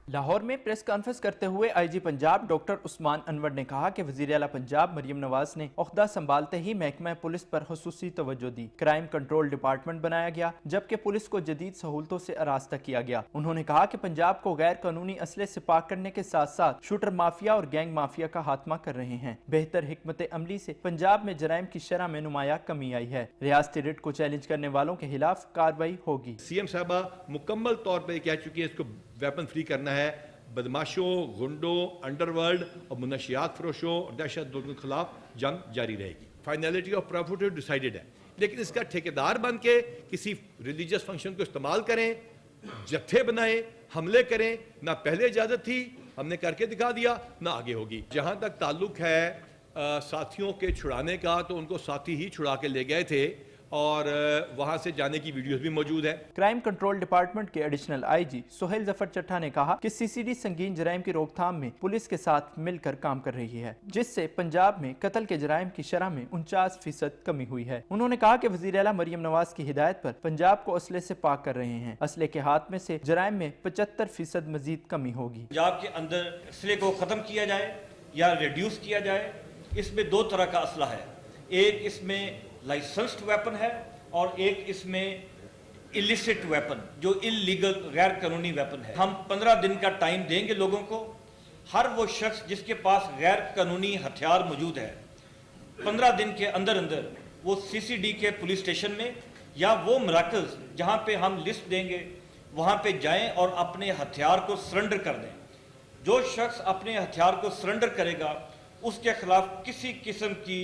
लाहौर में प्रेस कॉन्फ्रेंस करते हुए IG पंजाब डॉक्टर उस्मान अनवर ने कहा कि वज़ीर आला पंजाब मरीम नवाज ने ओहदा संभालते ही महकमा पुलिस पर खुसूसी तवज्जो दी। क्राइम कंट्रोल डिपार्टमेंट बनाया गया, जबकि पुलिस को जदीद सहूलतों से आरास्ता किया गया। उन्होंने कहा कि पंजाब को गैर कानूनी असले से पाक करने के साथ साथ शूटर माफिया और गैंग माफिया का खात्मा कर रहे हैं। बेहतर हिकमत अमली से पंजाब में जराइम की शरह में नुमाया कमी आई है। रियासती रिट को चैलेंज करने वालों के खिलाफ कार्रवाई होगी।
CM साहबा मुकम्मल तौर पर कह चुकी है इसको वेपन फ्री करना है। बदमाशों, गुंडों, अंडरवर्ल्ड और मुनशियात फरोशों और दहशतगर्दों के खिलाफ जंग जारी रहेगी। फाइनलिटी ऑफ प्रॉफिट डिसाइडेड है, लेकिन इसका ठेकेदार बन के किसी रिलीजियस फंक्शन को इस्तेमाल करें, जत्थे बनाएं, हमले करें, ना पहले इजाज़त थी, हमने करके दिखा दिया, ना आगे होगी। जहाँ तक ताल्लुक है साथियों के छुड़ाने का, तो उनको साथी ही छुड़ा के ले गए थे और वहां से जाने की वीडियोस भी मौजूद है।
क्राइम कंट्रोल डिपार्टमेंट के एडिशनल IG सुहेल जफर चट्ठा ने कहा कि CCD संगीन जराइम की रोकथाम में पुलिस के साथ मिलकर काम कर रही है, जिससे पंजाब में कत्ल के जराइम की शरह में 49% कमी हुई है। उन्होंने कहा कि वज़ीर आला मरीम नवाज की हिदायत पर पंजाब को असले से पाक कर रहे हैं। असले के हाथ में से जराइम में 75% मजीद कमी होगी।
पंजाब के अंदर असले को खत्म किया जाए या रिड्यूस किया जाए। इसमें 2 तरह का असला है, एक इसमें लाइसेंस्ड वेपन है और एक इसमें इलिसिट वेपन, जो इलीगल गैर कानूनी वेपन है। हम 15 दिन का टाइम देंगे लोगों को। हर वो शख्स जिसके पास गैर कानूनी हथियार मौजूद है, 15 दिन के अंदर अंदर वो CCD के पुलिस स्टेशन में या वो मराकज़ जहाँ पे हम लिस्ट देंगे वहाँ पे जाएं और अपने हथियार को सरेंडर कर दें। जो शख्स अपने हथियार को सरेंडर करेगा उसके खिलाफ किसी किस्म की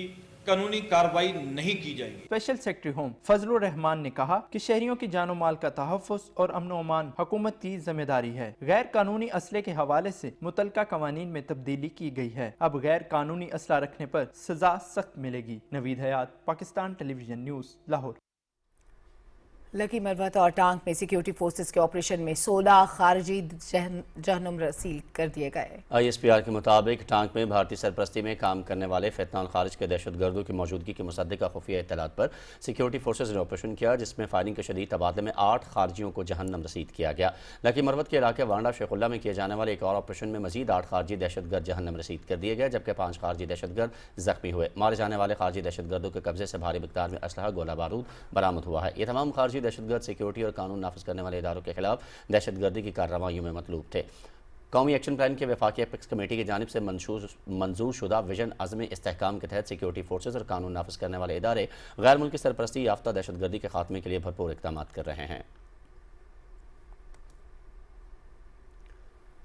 कानूनी कार्रवाई नहीं की जाएगी।
स्पेशल सेक्रेटरी होम फजल रहमान ने कहा कि शहरियों की जानो माल का तहफ़्फ़ुज़ और अमन अमान हुकूमत की जिम्मेदारी है। गैर कानूनी असले के हवाले से मुतलका कवानीन में तब्दीली की गई है। अब गैर कानूनी असला रखने पर सजा सख्त मिलेगी। Naveed Hayat, Pakistan television news, Lahore.
लकी मरवत और टांग में सिक्योरिटी फोर्सेस के ऑपरेशन में 16 खारजी जहन्नुम रसील कर दिए गए।
ISPR के मुताबिक टांग में भारतीय सरपरस्ती में काम करने वाले फितनान खारिज के दहशतगर्दों की मौजूदगी की मुसद्दिका खुफिया इत्तलात पर सिक्योरिटी फोर्सेस ने ऑपरेशन किया, जिसमें फायरिंग के शदीद तबादले में 8 खारजियों को जहन्नम रसीद किया गया। लकी मरवत के इलाके वांडा शेखुल्ला में किए जाने वाले एक और ऑपरेशन में मजीद 8 खारजी दहशतगर्द जहन्नम रसीद कर दिए गए, जबकि 5 खारजी दहशतगर्द जख्मी हुए। मारे जाने वाले खारजी दहशतगर्दों के कब्जे से भारी मिकदार में असलहा, गोला बारूद बरामद हुआ है। ये तमाम खारजी दहशतगर्द सिक्योरिटी और कानून नाफिज करने वाले इदारों के खिलाफ दहशतगर्दी की कार्रवाइयों में मतलूब थे। कौमी एक्शन प्लान के वफाकी एपेक्स कमेटी की जानिब से मंजूर शुदा विजन अज़्म इस्तेहकाम के तहत सिक्योरिटी फोर्सेज और कानून नाफिज करने वाले इदारे गैर मुल्की सरपरस्ती याफ्ता दहशतगर्दी के खात्मे के लिए भरपूर इक़दाम कर रहे हैं।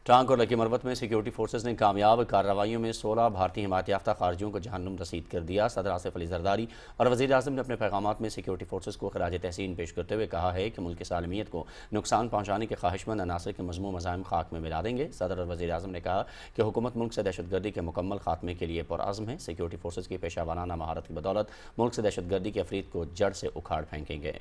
ٹانک اور لکی مربت میں سیکیورٹی فورسز نے کامیاب کارروائیوں میں 16 بھارتی حمایت یافتہ خارجیوں کو جہنم رسید کر دیا۔ صدر آصف علی زرداری اور وزیر اعظم نے اپنے پیغامات میں سیکیورٹی فورسز کو خراج تحسین پیش کرتے ہوئے کہا ہے کہ ملک کی سالمیت کو نقصان پہنچانے کے خواہش مند عناصر کے مذموم مزاحم خاک میں ملا دیں گے۔ صدر اور وزیر اعظم نے کہا کہ حکومت ملک سے دہشت گردی کے مکمل خاتمے کے لیے پرعزم ہے۔ سیکیورٹی فورسز کی پیشہ ورانہ مہارت کی بدولت ملک سے دہشت گردی کے افرید کو جڑ سے اکھاڑ پھینکیں گے۔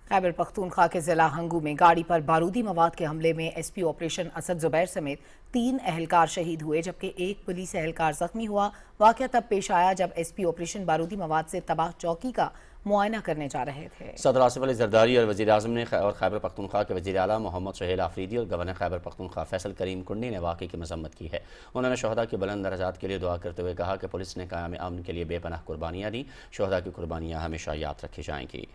خیبر پختونخوا کے ضلع ہنگو میں گاڑی پر بارودی مواد کے حملے میں ایس پی آپریشن اسد زبیر سمیت 3 اہلکار شہید ہوئے جبکہ ایک پولیس اہلکار زخمی ہوا۔ واقعہ تب پیش آیا جب ایس پی آپریشن بارودی مواد سے تباہ چوکی کا معائنہ کرنے جا رہے تھے۔
صدر آصف علی زرداری اور وزیر اعظم نے اور خیبر پختونخوا کے وزیر اعلیٰ محمد سہیل آفریدی اور گورنر خیبر پختونخوا فیصل کریم کنڈی نے واقعے کی مذمت کی ہے۔ انہوں نے شہداء کی بلند درجات کے لیے دعا کرتے ہوئے کہا کہ پولیس نے قیام امن کے لیے بے پناہ قربانیاں دیں۔ شہداء کی قربانیاں ہمیشہ یاد رکھی جائیں گی۔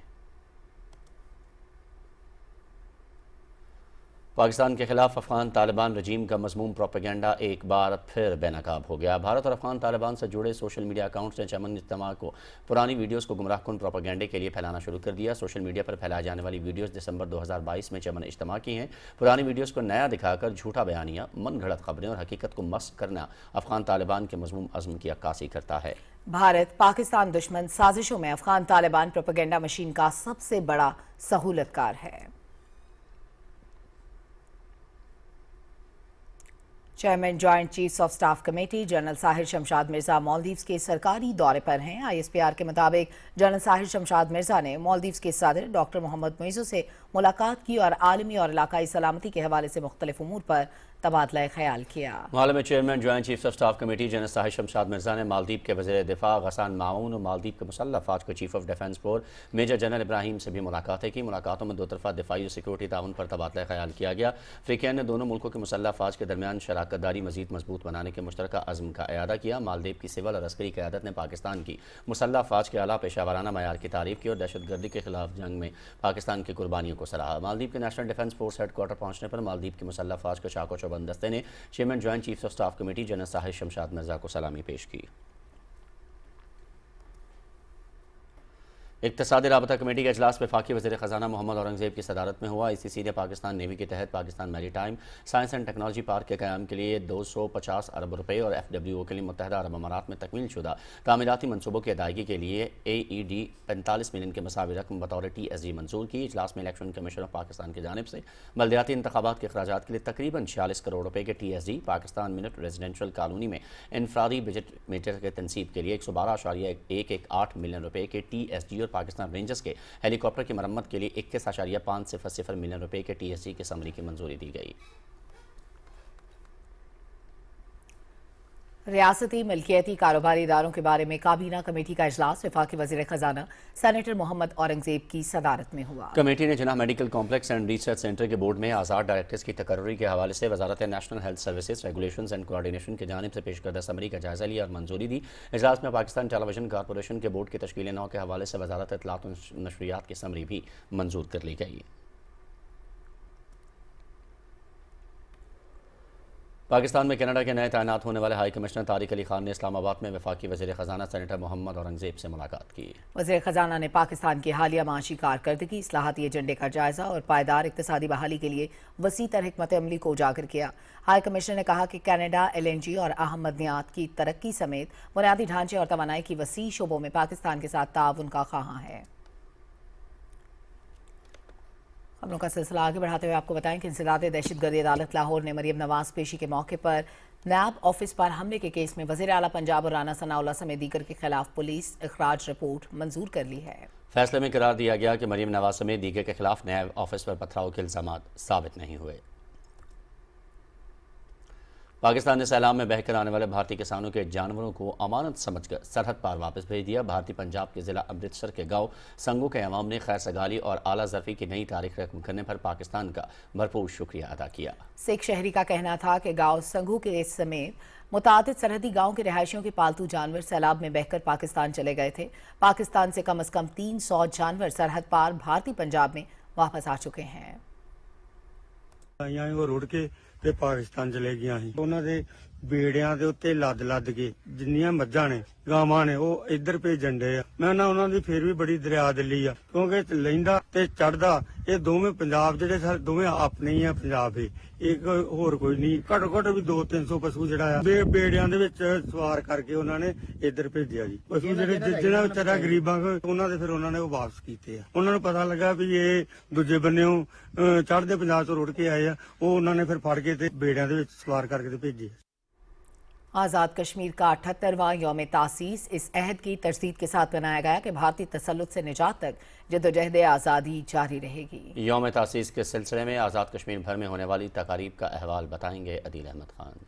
پاکستان کے خلاف افغان طالبان رجیم کا مذموم پروپیگنڈا ایک بار پھر بے نقاب ہو گیا۔ بھارت اور افغان طالبان سے جڑے سوشل میڈیا اکاؤنٹس نے چمن اجتماع کو پرانی ویڈیوز کو گمراہ کن پروپیگنڈے کے لیے پھیلانا شروع کر دیا۔ سوشل میڈیا پر پھیلائے جانے والی ویڈیوز دسمبر 2022 میں چمن اجتماع کی ہیں۔ پرانی ویڈیوز کو نیا دکھا کر جھوٹا بیانیہ، من گھڑت خبریں اور حقیقت کو مسخ کرنا افغان طالبان کے مذموم عزم کی عکاسی کرتا ہے۔
بھارت پاکستان دشمن سازشوں میں افغان طالبان پروپیگنڈا مشین کا سب سے بڑا سہولت کار ہے۔ Chairman joint chiefs of staff committee general Sahir Shamshad Mirza Maldives کے سرکاری دورے پر ہیں۔ آئی ایس پی آر کے مطابق جنرل ساحر شمشاد مرزا نے مالدیوز کے صدر ڈاکٹر محمد معیزو سے ملاقات کی اور عالمی اور علاقائی سلامتی کے حوالے سے مختلف امور پر تبادلہ خیال کیا۔
معاملے میں chairman joint chiefs of staff committee general Sahir Shamshad Mirza نے مالدیپ کے وزیر دفاع غسان معاون اور مالدیپ کے مسلح افواج کے chief of defence force major general Ibrahim سے بھی ملاقاتیں کی۔ ملاقاتوں میں دو طرفہ دفاعی اور سیکورٹی تعاون پر تبادلہ خیال کیا گیا۔ فریقین نے دونوں ملکوں کے مسلح افواج کے درمیان شراکت داری مزید مضبوط بنانے کے مشترکہ عزم کا اعادہ کیا۔ مالدیپ کی سول اور عسکری قیادت نے پاکستان کی مسلح افواج کے اعلیٰ پیشہ ورانہ معیار کی تعریف کی اور دہشت گردی کے خلاف جنگ میں پاکستان کی قربانیوں کو سراہا۔ مالدیپ کے national defence force headquarter پہنچنے پر مالدیپ کی مسلح افواج کے چاق و چوبند دستے نے chairman joint chiefs of staff committee general Sahir Shamshad Mirza کو سلامی پیش کی۔ اقتصادی رابطہ کمیٹی کے اجلاس وفاقی وزیر خزانہ محمد اورنگزیب کی صدارت میں ہوا۔ ICC نے پاکستان نیوی کے تحت پاکستان میری time science and technology park کے قیام کے لیے 250 ارب روپے اور FWO کے لیے متحدہ عرب امارات میں تکمیل شدہ تعمیراتی منصوبوں کی ادائیگی کے لیے AED 45 ملین کے مساوی رقم بطور TSG منظور کی۔ اجلاس میں الیکشن کمیشن آف پاکستان کی جانب سے بلدیاتی انتخابات کے اخراجات کے لیے تقریباً 46 کروڑ روپے کے TSG، Pakistan minute residential colony میں انفرادی بجٹ میٹر کے تنصیب کے لیے 112.118 ملین روپے کے TSG اور پاکستان رینجرز کے ہیلی کاپٹر کی مرمت کے لیے 21.500 ملین روپے کے TSG کی سمری کی منظوری دی گئی۔
ریاستی ملکیتی کاروباری اداروں کے بارے میں کابینہ کمیٹی کا اجلاس وفاقی وزیر خزانہ سینیٹر محمد اورنگزیب کی صدارت میں ہوا۔
کمیٹی نے Jinnah medical complex and research centre کے بورڈ میں آزاد ڈائریکٹرز کی تقرری کے حوالے سے وزارت national health services regulations and coordination کی جانب سے پیش کردہ سمری کا جائزہ لیا اور منظوری دی۔ اجلاس میں پاکستان ٹیلی ویژن کارپوریشن کے بورڈ کی تشکیل نو کے حوالے سے وزارت اطلاعات و نشریات کی سمری بھی منظور کر لی گئی۔ پاکستان میں کینیڈا کے نئے تعینات ہونے والے ہائی کمشنر طارق علی خان نے اسلام آباد میں وفاقی وزیر خزانہ سینیٹر محمد اورنگزیب سے ملاقات کی۔
وزیر خزانہ نے پاکستان کی حالیہ معاشی کارکردگی، اصلاحاتی ایجنڈے کا جائزہ اور پائیدار اقتصادی بحالی کے لیے وسیع تر حکمت عملی کو اجاگر کیا۔ ہائی کمشنر نے کہا کہ کینیڈا LNG اور اہم معدنیات کی ترقی سمیت بنیادی ڈھانچے اور توانائی کی وسیع شعبوں میں پاکستان کے ساتھ تعاون کا خواہاں ہے۔ خبروں کا سلسلہ آگے بڑھاتے ہوئے آپ کو بتائیں کہ انسداد دہشت گردی عدالت لاہور نے مریم نواز پیشی کے موقع پر نیب آفس پر حملے کے کیس میں وزیر اعلیٰ پنجاب اور رانا ثناء اللہ سمیت دیگر کے خلاف پولیس اخراج رپورٹ منظور کر لی ہے۔
فیصلے میں قرار دیا گیا کہ مریم نواز سمیت دیگر کے خلاف نیب آفس پر پتھراؤ کے الزامات ثابت نہیں ہوئے۔ پاکستان نے سیلاب میں بہہ کر آنے والے بھارتی کسانوں کے جانوروں کو امانت سمجھ کر سرحد پار واپس بھیج دیا۔ بھارتی پنجاب کے ضلع امرتسر کے گاؤں سنگو کے عوام نے خیر سگالی اور اعلیٰ ظرفی کی نئی تاریخ رقم کرنے پر پاکستان کا بھرپور شکریہ ادا کیا۔
سکھ شہری کا کہنا تھا کہ گاؤں سنگو کے سمیت متعدد سرحدی گاؤں کے رہائشیوں کے پالتو جانور سیلاب میں بہہ کر پاکستان چلے گئے تھے۔ پاکستان سے کم از کم 300 جانور سرحد پار بھارتی پنجاب میں واپس آ چکے ہیں۔
وہ روڑ کے پاکستان چلے گیا انہوں نے
ਬੇੜਿਆਂ ਦੇ ਉੱਤੇ ਲੱਦ ਕੇ ਜਿੰਨੀਆਂ ਮੱਝਾਂ ਨੇ ਗਾਵਾਂ ਨੇ ਉਹ ਇੱਧਰ ਭੇਜਣ ਦੇ ਆ। ਮੈਂ ਉਹਨਾਂ ਦੀ ਫੇਰ ਵੀ ਬੜੀ ਦਰਿਆ ਦਿਲੀ ਆ, ਕਿਉਂਕਿ ਲੈਂਦਾ ਤੇ ਚੜਦਾ ਇਹ ਦੋਵੇਂ ਪੰਜਾਬ ਜਿਹੜੇ ਦੋਵੇਂ ਆਪਣੇ ਹੀ ਆ ਪੰਜਾਬ ਇਹ, ਇੱਕ ਹੋਰ ਕੋਈ ਨਹੀਂ। ਘੱਟੋ ਘੱਟ ਵੀ 200-300 ਪਸ਼ੂ ਜਿਹੜਾ ਆ ਬੇੜਿਆਂ ਦੇ ਵਿੱਚ ਸਵਾਰ ਕਰਕੇ ਉਹਨਾਂ ਨੇ ਇੱਧਰ ਭੇਜਿਆ ਜੀ। ਪਸ਼ੂ ਜਿਹੜੇ ਜਿਹੜਾ ਵਿਚਾਰਾ ਗਰੀਬਾਂ ਉਹਨਾਂ ਦੇ ਫਿਰ ਉਹਨਾਂ ਨੇ ਉਹ ਵਾਪਸ ਕੀਤੇ ਆ। ਉਹਨਾਂ ਨੂੰ ਪਤਾ ਲੱਗਾ ਵੀ ਇਹ ਦੂਜੇ ਬੰਨਿਓਂ ਚੜ੍ਹਦੇ ਪੰਜਾਬ ਤੋਂ ਰੁੜ ਕੇ ਆਏ ਆ, ਉਹ ਉਹਨਾਂ ਨੇ ਫਿਰ ਫੜ ਕੇ ਤੇ ਬੇੜਿਆਂ ਦੇ ਵਿੱਚ ਸਵਾਰ ਕਰਕੇ ਤੇ ਭੇਜੇ।
आज़ाद कश्मीर का 78वां यौम तासीस इस अहद की तरसीद के साथ मनाया गया कि भारतीय तसल्लुत से निजात तक जद्दोजहद आज़ादी जारी रहेगी।
यौम तासीस के सिलसिले में आज़ाद कश्मीर भर में होने वाली तकारीब का अहवाल बताएंगे अदील अहमद खान।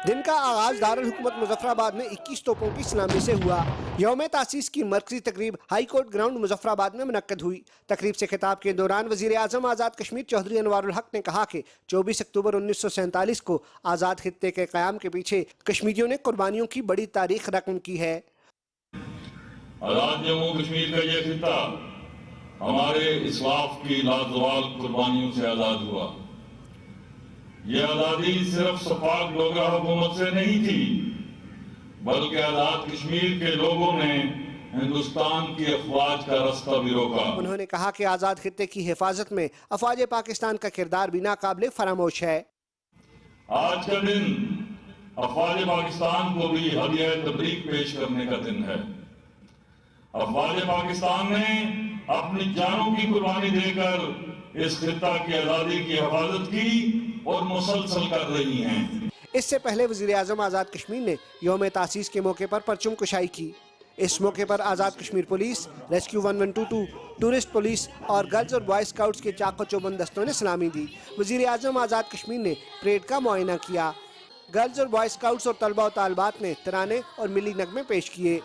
दिन का आगाज दारुल हुकूमत मुजफ्फराबाद में 21 तोपों की सलामी से हुआ। यौम तासीस की मरकजी तकरीब हाई कोर्ट ग्राउंड मुजफ्फराबाद में मुनक्कद हुई। तकरीब से खिताब के दौरान वज़ीर आज़म आज़ाद कश्मीर चौधरी अनवारुल हक ने कहा कि 24 अक्टूबर 1947 को आज़ाद खित्ते के क़याम के पीछे कश्मीरियों ने कुर्बानियों की बड़ी तारीख रकम की है।
आज़ाद जम्मू कश्मीर का ये खित्ता हमारे इस्लाफ की लाजवाल कुर्बानियों से आज़ाद हुआ। ये आज़ादी सिर्फ सफाक डोगरा हुकूमत से नहीं थी, बल्कि आज़ाद कश्मीर के लोगों ने हिंदुस्तान की अफवाज का रास्ता भी रोका।
उन्होंने कहा कि आज़ाद खित्ते की हिफाजत में अफवाज पाकिस्तान का किरदार भी नाकाबिले फरामोश है।
आज का दिन अफवाज पाकिस्तान को भी हदिया तबरीक पेश करने का दिन है। अफवाज पाकिस्तान ने अपनी जानों की कुर्बानी देकर इस खित्ता की आज़ादी की हिफाजत की और मुसलसल कर रही हैं।
इससे पहले वज़ीर आज़म आज़ाद कश्मीर ने यौम तासीस के मौके पर परचम कुशाई की। इस मौके पर Azad Kashmir police, rescue 1122, tourist police और गर्ल्स और बॉय स्काउट्स के चाको चौबंद दस्तों ने सलामी दी। वज़ीर आज़म आज़ाद कश्मीर ने परेड का मुआयना किया। गर्ल्स और बॉय स्काउट्स और तलबा और तालबात ने तराने और मिली नगमे पेश किए।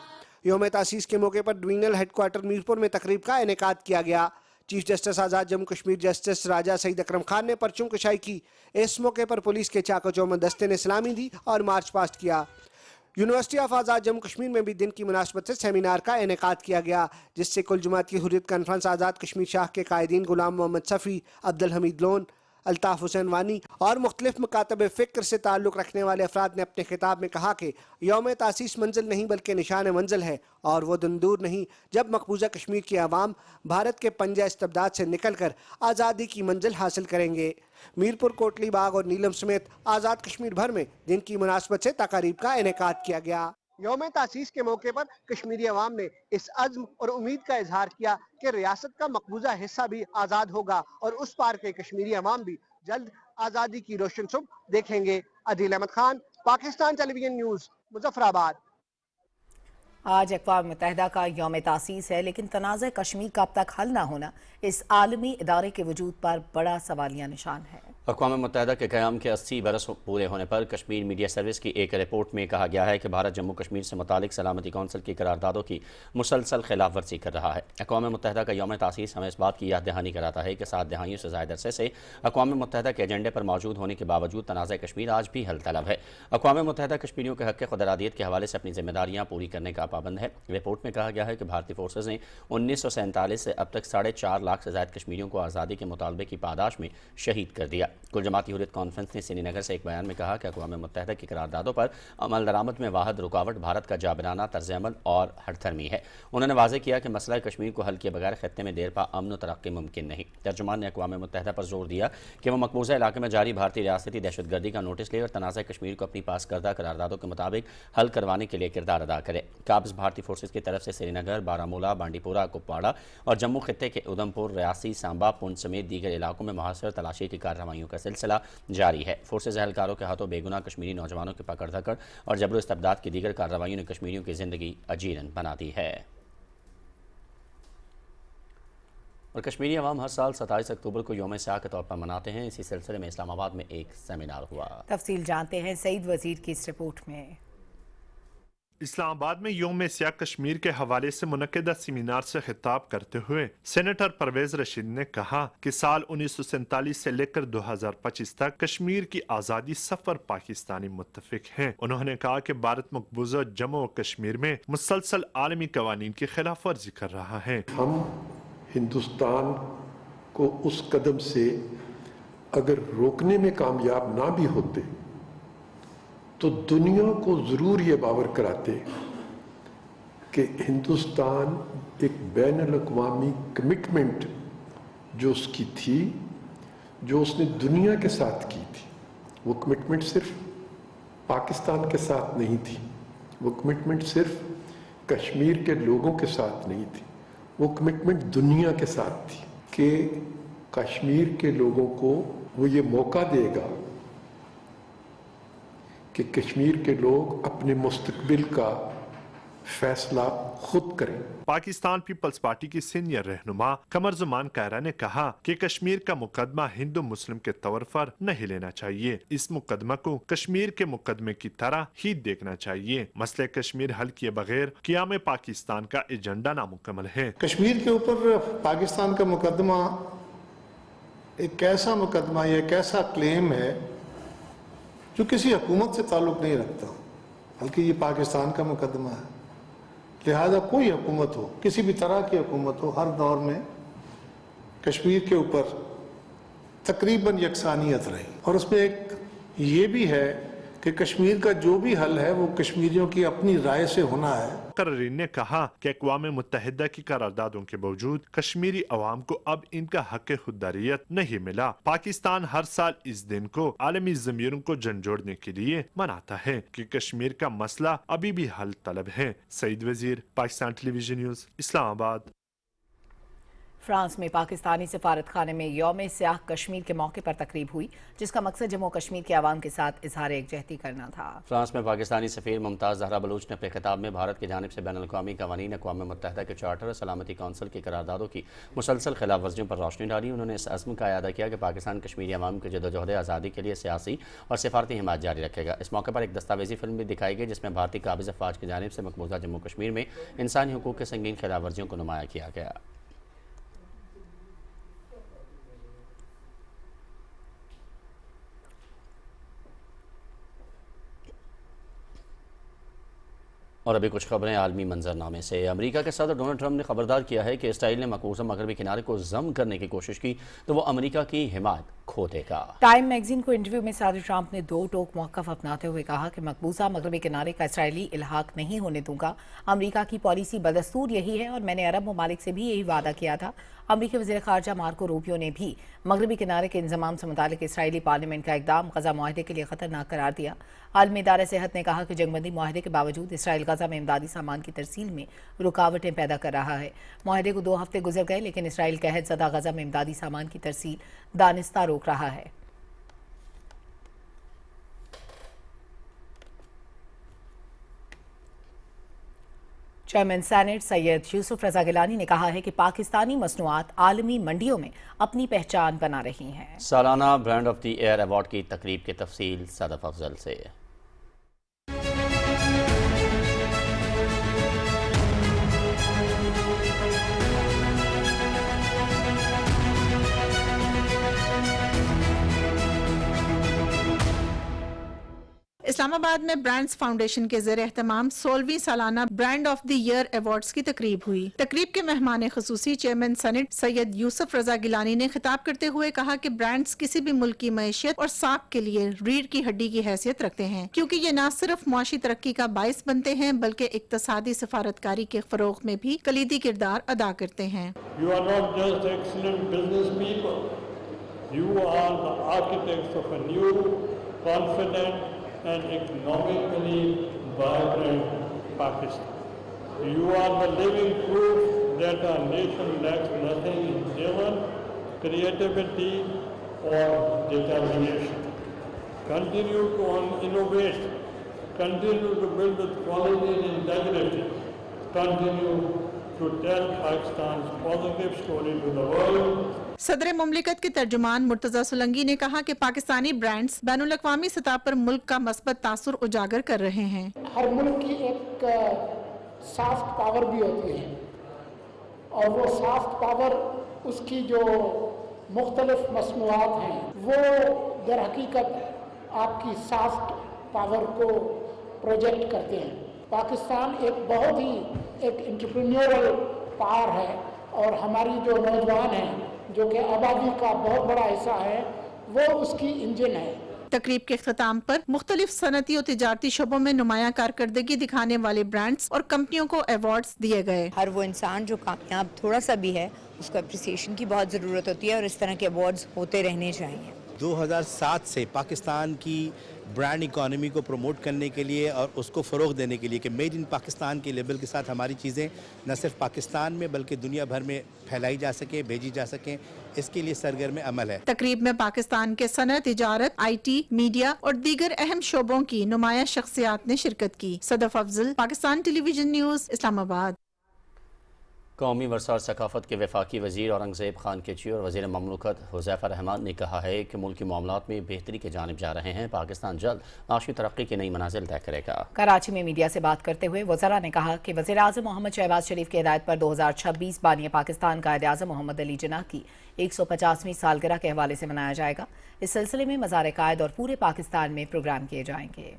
यौम तासीस के मौके पर डिवीजनल हेडक्वार्टर मीरपुर में तकरीब का इनेकाद किया गया। चीफ जस्टिस आज़ाद जम्मू कश्मीर जस्टिस राजा सईद अकरम खान ने परचम कुशाई की। इस मौके पर पुलिस के चाको चौबंद दस्ते ने सलामी दी और मार्च पास्ट किया। यूनिवर्सिटी ऑफ आज़ाद जम्मू कश्मीर में भी दिन की मुनासबत से सेमिनार का इनेकाद किया गया, जिससे कुल जमात की हुर्रियत कॉन्फ्रेंस आज़ाद कश्मीर शाह के कायदीन गुलाम मोहम्मद सफ़ी, अब्दुल हमीद लोन, अल्ताफ़ हुसैन वानी और मुख्तलिफ मकातब फ़िक्र से ताल्लुक़ रखने वाले अफराद ने अपने खिताब में कहा कि यौम तासीस मंजिल नहीं बल्कि निशान मंजिल है और वो दिन दूर नहीं जब मकबूजा कश्मीर की आवाम भारत के पंजा इस्तबदाद से निकल कर आज़ादी की मंजिल हासिल करेंगे। मीरपुर, कोटली बाग और नीलम समेत आज़ाद कश्मीर भर में दिन की मुनासबत से तकारीब का इनेकाद किया गया। यौम तासीस के मौके पर कश्मीरी अवाम ने इस अज़्म और उम्मीद का इजहार किया कि रियासत का मकबूजा हिस्सा भी आज़ाद होगा और उस पार के कश्मीरी अवाम भी जल्द आज़ादी की रोशन सुबह देखेंगे। Adeel Ahmed Khan, Pakistan television news, Muzaffarabad.
आज अक़वाम मुत्तहिदा का यौम तासीस है, लेकिन तनाज़ कश्मीर का अब तक हल न होना इस आलमी इदारे के वजूद पर बड़ा सवालिया निशान है।
अक़वाम मुत्तहिदा के क़याम के 80 बरस पूरे होने पर कश्मीर मीडिया सर्विस की एक रिपोर्ट में कहा गया है कि भारत जम्मू कश्मीर से मुतालिक सलामती कौंसिल की करारदादों की मुसलसल खिलाफ वर्जी कर रहा है। अक़वाम मुत्तहिदा का यौम तासीस हमें इस बात की याद दहानी कराता है कि 7 दहाइयों से ज़ायद अरसे से अक़वाम मुत्तहिदा के एजेंडे पर मौजूद होने के बावजूद तनाज़ कश्मीर आज भी हल तलब है। अक़वाम मुत्तहिदा कश्मीरियों के हक़ ख़ुदरादियत के हवाले से अपनी ज़िम्मेदारियाँ पूरी करने का पाबंद है। रिपोर्ट में कहा गया है कि भारतीय फोर्सेज ने 1947 से अब तक 4.5 लाख से ज़ायद कश्मीरियों को आज़ादी के मुतालबे की पादाश में शहीद कर दिया। कुल जमाती हुर्रियत कॉन्फ्रेंस ने श्रीनगर से एक बयान में कहा कि अक़वाम मुत्तहिदा की करारदादों पर अमल दरामद में वाहिद रुकावट भारत का जाबराना तर्ज़ अमल और हठधर्मी है। उन्होंने वाज़ेह किया कि मसला कश्मीर को हल किए बगैर खत्ते में देर पा अमन और तरक्की मुमकिन नहीं। तर्जुमान ने अक़वाम मुत्तहिदा पर जोर दिया कि वह मकबूजा इलाके में जारी भारतीय रियासती दहशतगर्दी का नोटिस ले और तनाज़ कश्मीर को अपनी पास करदा करारदादों के मुताबिक हल करवाने के लिए किरदार अदा करे। काबिज़ भारतीय फोर्सेज की तरफ से श्रीनगर, बारामूला, बांडीपोरा, कुपवाड़ा और जम्मू खित्ते के उधमपुर, रियासी, सांबा, पुंछ समेत दीगर इलाकों में मुहासिर तलाशी की कार्रवाइयों का सिलसिला जारी है। फोर्सेज एहलकारों के हाथों बेगुनाह कश्मीरी नौजवानों की पकड़ धकड़ और जबर इस्तबदाद की दीगर कार्रवाइयों ने कश्मीरियों की जिंदगी अजीरन बना दी है। और कश्मीरी अवाम हर साल 27 अक्टूबर को यौम स्याह के तौर पर मनाते हैं। इसी सिलसिले में इस्लामाबाद में एक सेमिनार हुआ।
तफसील जानते हैं सईद वजीर की इस रिपोर्ट में।
इस्लामाबाद में यौम स्याह कश्मीर के हवाले से मुनक्किदा सेमिनार से खिताब करते हुए सेनेटर परवेज रशीद ने कहा कि साल 1947 से लेकर 2025 तक कश्मीर की आज़ादी सफर पाकिस्तानी मुत्तफिक हैं। उन्होंने कहा कि भारत मकबूजा जम्मू और कश्मीर में मुसलसल आलमी कवानीन की खिलाफ वर्जी कर रहा है।
हम हिंदुस्तान को उस कदम से अगर रोकने में कामयाब ना भी होते तो दुनिया को ज़रूर ये बावर कराते कि हिंदुस्तान एक बैनुल-अक़वामी कमिटमेंट जो उसकी थी, जो उसने दुनिया के साथ की थी, वो कमिटमेंट सिर्फ पाकिस्तान के साथ नहीं थी, वो कमिटमेंट सिर्फ कश्मीर के लोगों के साथ नहीं थी, वो कमिटमेंट दुनिया के साथ थी कि कश्मीर के लोगों को वो ये मौका देगा कि कश्मीर के लोग अपने मुस्तकबिल का फैसला खुद करें।
पाकिस्तान पीपल्स पार्टी की सीनियर रहनुमा कमर जुमान कायरा ने कहा कि कश्मीर का मुकदमा हिंदू मुस्लिम के तौर पर नहीं लेना चाहिए, इस मुकदमा को कश्मीर के मुकदमे की तरह ही देखना चाहिए। मसले कश्मीर हल किए बगैर क़याम पाकिस्तान का एजेंडा नामुकम्मल है।
कश्मीर के ऊपर पाकिस्तान का मुकदमा एक ऐसा मुकदमा, एक ऐसा क्लेम है जो किसी हुकूमत से ताल्लुक़ नहीं रखता, बल्कि ये पाकिस्तान का मुकदमा है। लिहाजा कोई हुकूमत हो, किसी भी तरह की हुकूमत हो, हर दौर में कश्मीर के ऊपर तकरीबन यकसानियत रही। और उसमें एक ये भी है कि कश्मीर का जो भी हल है वो कश्मीरियों की अपनी राय से होना है।
मुकर्रिरीन ने कहा कि अक़वाम मुत्तहिदा की करारदादों के बावजूद कश्मीरी अवाम को अब इनका हक़ खुददारियत नहीं मिला। पाकिस्तान हर साल इस दिन को आलमी ज़मीरों को झंझोड़ने के लिए मनाता है कि कश्मीर का मसला अभी भी हल तलब है। सईद वजीर, Pakistan television news, Islamabad.
France में पाकिस्तानी सफारत खाने में यौम सियाह कश्मीर के मौके पर तकरीब हुई, जिसका मकसद जम्मू कश्मीर के अवाम के साथ इजहार एकजहती करना था।
फ्रांस में पाकिस्तानी सफीर मुमताज़ ज़हरा बलूच ने अपने खिताब में भारत की जानिब से बैनुल-अक़वामी क़वानीन, अक़वाम मुत्तहिदा के चार्टर और सलामती कौंसिल की करारदादों की मुसलसल खिलाफ वर्जियों पर रोशनी डाली। उन्होंने इस अज़्म का इयादा किया कि पाकिस्तान कश्मीरी अवाम की जदोजहद आज़ादी के लिए सियासी और सिफारती हिमायत जारी रखेगा। इस मौके पर एक दस्तावेजी फिल्म भी दिखाई गई, जिसमें भारतीय काबिज़ अफ़वाज की जानिब से मकबूजा जम्मू कश्मीर में इंसानी हुकूक़ के संगीन खिलाफ वर्जियों को नुमाया किया गया। और अभी कुछ खबरें आलमी मंजरनामे से। अमेरिका के सदर डोनाल्ड ट्रंप ने खबरदार किया है कि इसराइल ने मकबूजा मगरबी किनारे को जम करने की कोशिश की तो वो अमेरिका की हिमायत खो देगा।
टाइम मैगजीन को इंटरव्यू में सदर ट्रंप ने दो टोक मौक़िफ़ अपनाते हुए कहा कि मकबूजा मगरबी किनारे का इसराइली इल्हाक नहीं होने दूंगा। अमेरिका की पॉलिसी बदस्तूर यही है और मैंने अरब ममालिक से भी यही वादा किया था। अमरीकी वज़ीर ख़ारजा मार्को रूबियो ने भी मगरबी किनारे के इंज़माम से मुतालिक इसराइली पार्लियामेंट का इक़दाम गज़ा मुआहदे के लिए ख़तरनाक करार दिया। आलमी इदारा सेहत ने कहा कि जंगबंदी मुआहदे के बावजूद इसराइल गज़ा में इमदादी सामान की तरसील में रुकावटें पैदा कर रहा है। मुआहदे को 2 हफ्ते गुजर गए, लेकिन इसराइल कहत ज़दा गज़ा में इमदादी सामान की तरसील दानिस्ता रोक रहा है। चेयरमैन सेनेट सैयद यूसुफ रजा गिलानी ने कहा है कि पाकिस्तानी मसनूआत आलमी मंडियों में अपनी पहचान बना रही हैं।
सालाना brand of the year award की तकरीब की तफसील सदफ अफजल से।
इस्लामाबाद में ब्रांड्स फाउंडेशन के ज़ेर एहतमाम 16वीं सालाना brand of the year awards की तकरीब हुई। तकरीब के मेहमान खुसूसी चेयरमैन सेनेट सैयद यूसुफ रजा गिलानी ने खिताब करते हुए कहा कि ब्रांड्स किसी भी मुल्क की मईशत और साख के लिए रीढ़ की हड्डी की हैसियत रखते हैं, क्योंकि ये न सिर्फ मुआशी तरक्की का बाइस बनते हैं बल्कि इक्तसादी सफारतकारी के फरोग में भी कलीदी किरदार अदा करते हैं।
You are not just excellent business people. You are the architects of a new, confident and economically vibrant Pakistan. You are the living proof that our nation lacks nothing in vision, creativity or determination. Continue to innovate, continue to build with quality and integrity, continue to tell Pakistan's positive story to the world.
सदर मुमलिकत के तर्जुमान मुर्तजा सुलंगी ने कहा कि Pakistani brands बैनुल-अक़वामी सतह पर मुल्क का मस्बत तासुर उजागर कर रहे हैं।
हर मुल्क की एक सॉफ्ट पावर भी होती है और वो सॉफ्ट पावर उसकी जो मुख्तलिफ मसनूआत हैं वो दर हकीकत आपकी सॉफ्ट पावर को प्रोजेक्ट करते हैं। पाकिस्तान एक बहुत ही एक एंटरप्रेन्योरल पावर है और हमारी जो नौजवान हैं जो कि आबादी का बहुत बड़ा हिस्सा है वो उसकी इंजन है।
तकरीब के अख्ताम पर मुख्तलिफ सनती और तिजारती शोबों में नुमाया कारकर्दगी दिखाने वाले ब्रांड्स और कंपनियों को अवार्ड्स दिए गए।
हर वो इंसान जो कामयाब थोड़ा सा भी है उसको अप्रिसिएशन की बहुत ज़रूरत होती है और इस तरह के अवार्ड्स होते रहने चाहिए।
2007 से पाकिस्तान की ब्रांड इकोनॉमी को प्रमोट करने के लिए और उसको फ़रोग देने के लिए कि मेड इन पाकिस्तान के लेबल के साथ हमारी चीज़ें न सिर्फ पाकिस्तान में बल्कि दुनिया भर में फैलाई जा सकें, भेजी जा सकें, इसके लिए सरगर्म अमल है।
तकरीब में पाकिस्तान के सनत, तिजारत, IT, मीडिया और दीगर अहम शोबों की नुमाया शख्सियात ने शिरकत की। Sadaf Afzal, Pakistan television news, Islamabad.
कौमी वरसा और सकाफत के वफाकी वज़ीर औरंगज़ेब खान केची और वज़ीर ममलकत हुज़ैफ़ा रहमान ने कहा है कि मुल्की मामलात में बेहतरी की जानिब जा रहे हैं। पाकिस्तान जल्द माशी तरक्की की नई मनाजिल तय करेगा। कराची में मीडिया से बात करते हुए वज़रा ने कहा कि वज़ीर आज़म मोहम्मद शहबाज शरीफ की हिदायत पर 2026 बानी पाकिस्तान कायद आज़म मोहम्मद अली जिन्ना की 150वीं सालगिरह के हवाले से मनाया जाएगा। इस सिलसिले में मज़ार कायद और पूरे पाकिस्तान में प्रोग्राम किए जाएंगे।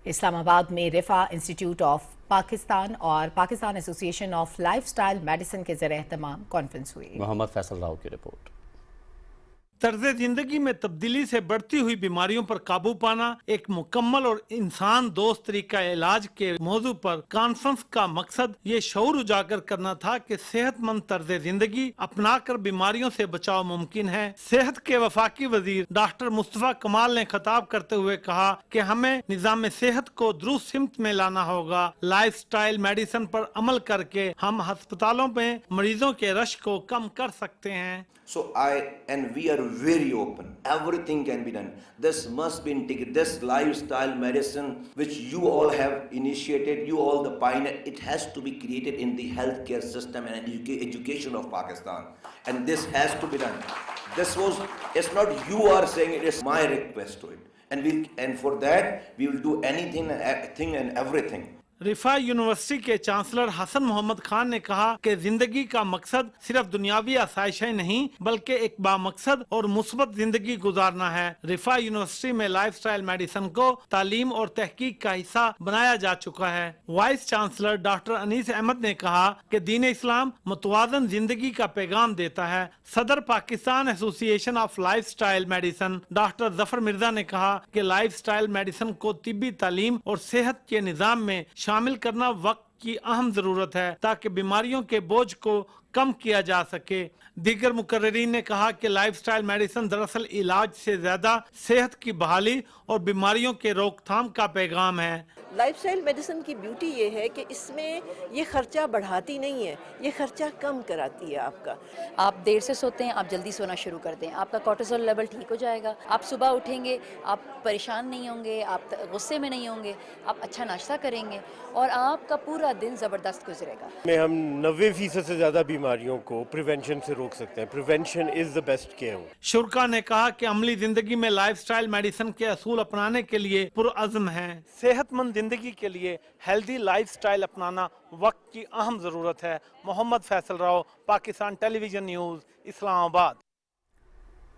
इस्लामाबाद में रिफा इंस्टीट्यूट ऑफ पाकिस्तान और Pakistan association of lifestyle medicine के ज़रिए एहतमाम कॉन्फ्रेंस हुई। मोहम्मद फैसल राव की रिपोर्ट।
तर्ज जिंदगी में तब्दीली से बढ़ती हुई बीमारियों पर काबू पाना, एक मुकम्मल और इंसान दोस्त तरीका इलाज के मौजू पर कॉन्फ्रेंस का मकसद ये शऊर उजागर करना था कि सेहतमंद तर्ज जिंदगी अपनाकर बीमारियों से बचाव मुमकिन है। सेहत के वफाकी वजीर डॉक्टर मुस्तफा कमाल ने खिताब करते हुए कहा कि हमें निजाम सेहत को दुरुस्त सिमत में लाना होगा। लाइफ स्टाइल मेडिसिन पर अमल करके हम अस्पतालों में मरीजों के रश को कम कर सकते हैं।
So we are very open. Everything can be done. This must be integrated. This lifestyle medicine, which you all have initiated, you all the pioneer, it has to be created in the healthcare system and education of Pakistan. And this has to be done. It's not you are saying it, it's my request to it. And for that, we will do anything and everything.
रिफा university के chancellor Hasan Mohammad Khan ने कहा कि जिंदगी का मकसद सिर्फ दुनियावी आसाइशें नहीं बल्कि एक बामकसद और मुस्बत जिंदगी गुजारना है। रिफा यूनिवर्सिटी में लाइफस्टाइल मेडिसिन को तालीम और तहकीक का हिस्सा बनाया जा चुका है। Vice chancellor doctor Anees Ahmed ने कहा कि दीन इस्लाम मुतवाज़न जिंदगी का पैगाम देता है। सदर Pakistan association of lifestyle medicine doctor Zafar Mirza ने कहा कि लाइफस्टाइल मेडिसिन को तिब्बी तालीम और सेहत के निज़ाम में शामिल करना वक्त की अहम जरूरत है ताकि बीमारियों के बोझ को कम किया जा सके। दीगर मुकर्रिरीन ने कहा कि लाइफस्टाइल मेडिसिन दरअसल इलाज से ज्यादा सेहत की बहाली और बीमारियों के रोकथाम का पैगाम है।
लाइफस्टाइल मेडिसिन की ब्यूटी ये है कि इसमें ये खर्चा बढ़ाती नहीं है, ये खर्चा कम कराती है आपका।
आप देर से सोते हैं, आप जल्दी सोना शुरू कर दें, आपका कोर्टिसोल लेवल ठीक हो जाएगा। आप सुबह उठेंगे, आप परेशान नहीं होंगे, आप गुस्से में नहीं होंगे, आप अच्छा नाश्ता करेंगे और आपका पूरा दिन ज़बरदस्त गुजरेगा।
में हम 90% से ज़्यादा बीमारियों को प्रिवेंशन से रोक सकते हैं। Prevention is the best care.
शुरा ने कहा कि अमली जिंदगी में लाइफस्टाइल मेडिसिन के असूल अपनाने के लिए पुरअज़्म हैं। सेहतमंद जिंदगी के लिए हेल्दी लाइफस्टाइल अपनाना वक्त की अहम ज़रूरत है। Mohammad Faisal Rao, Pakistan television news, Islamabad.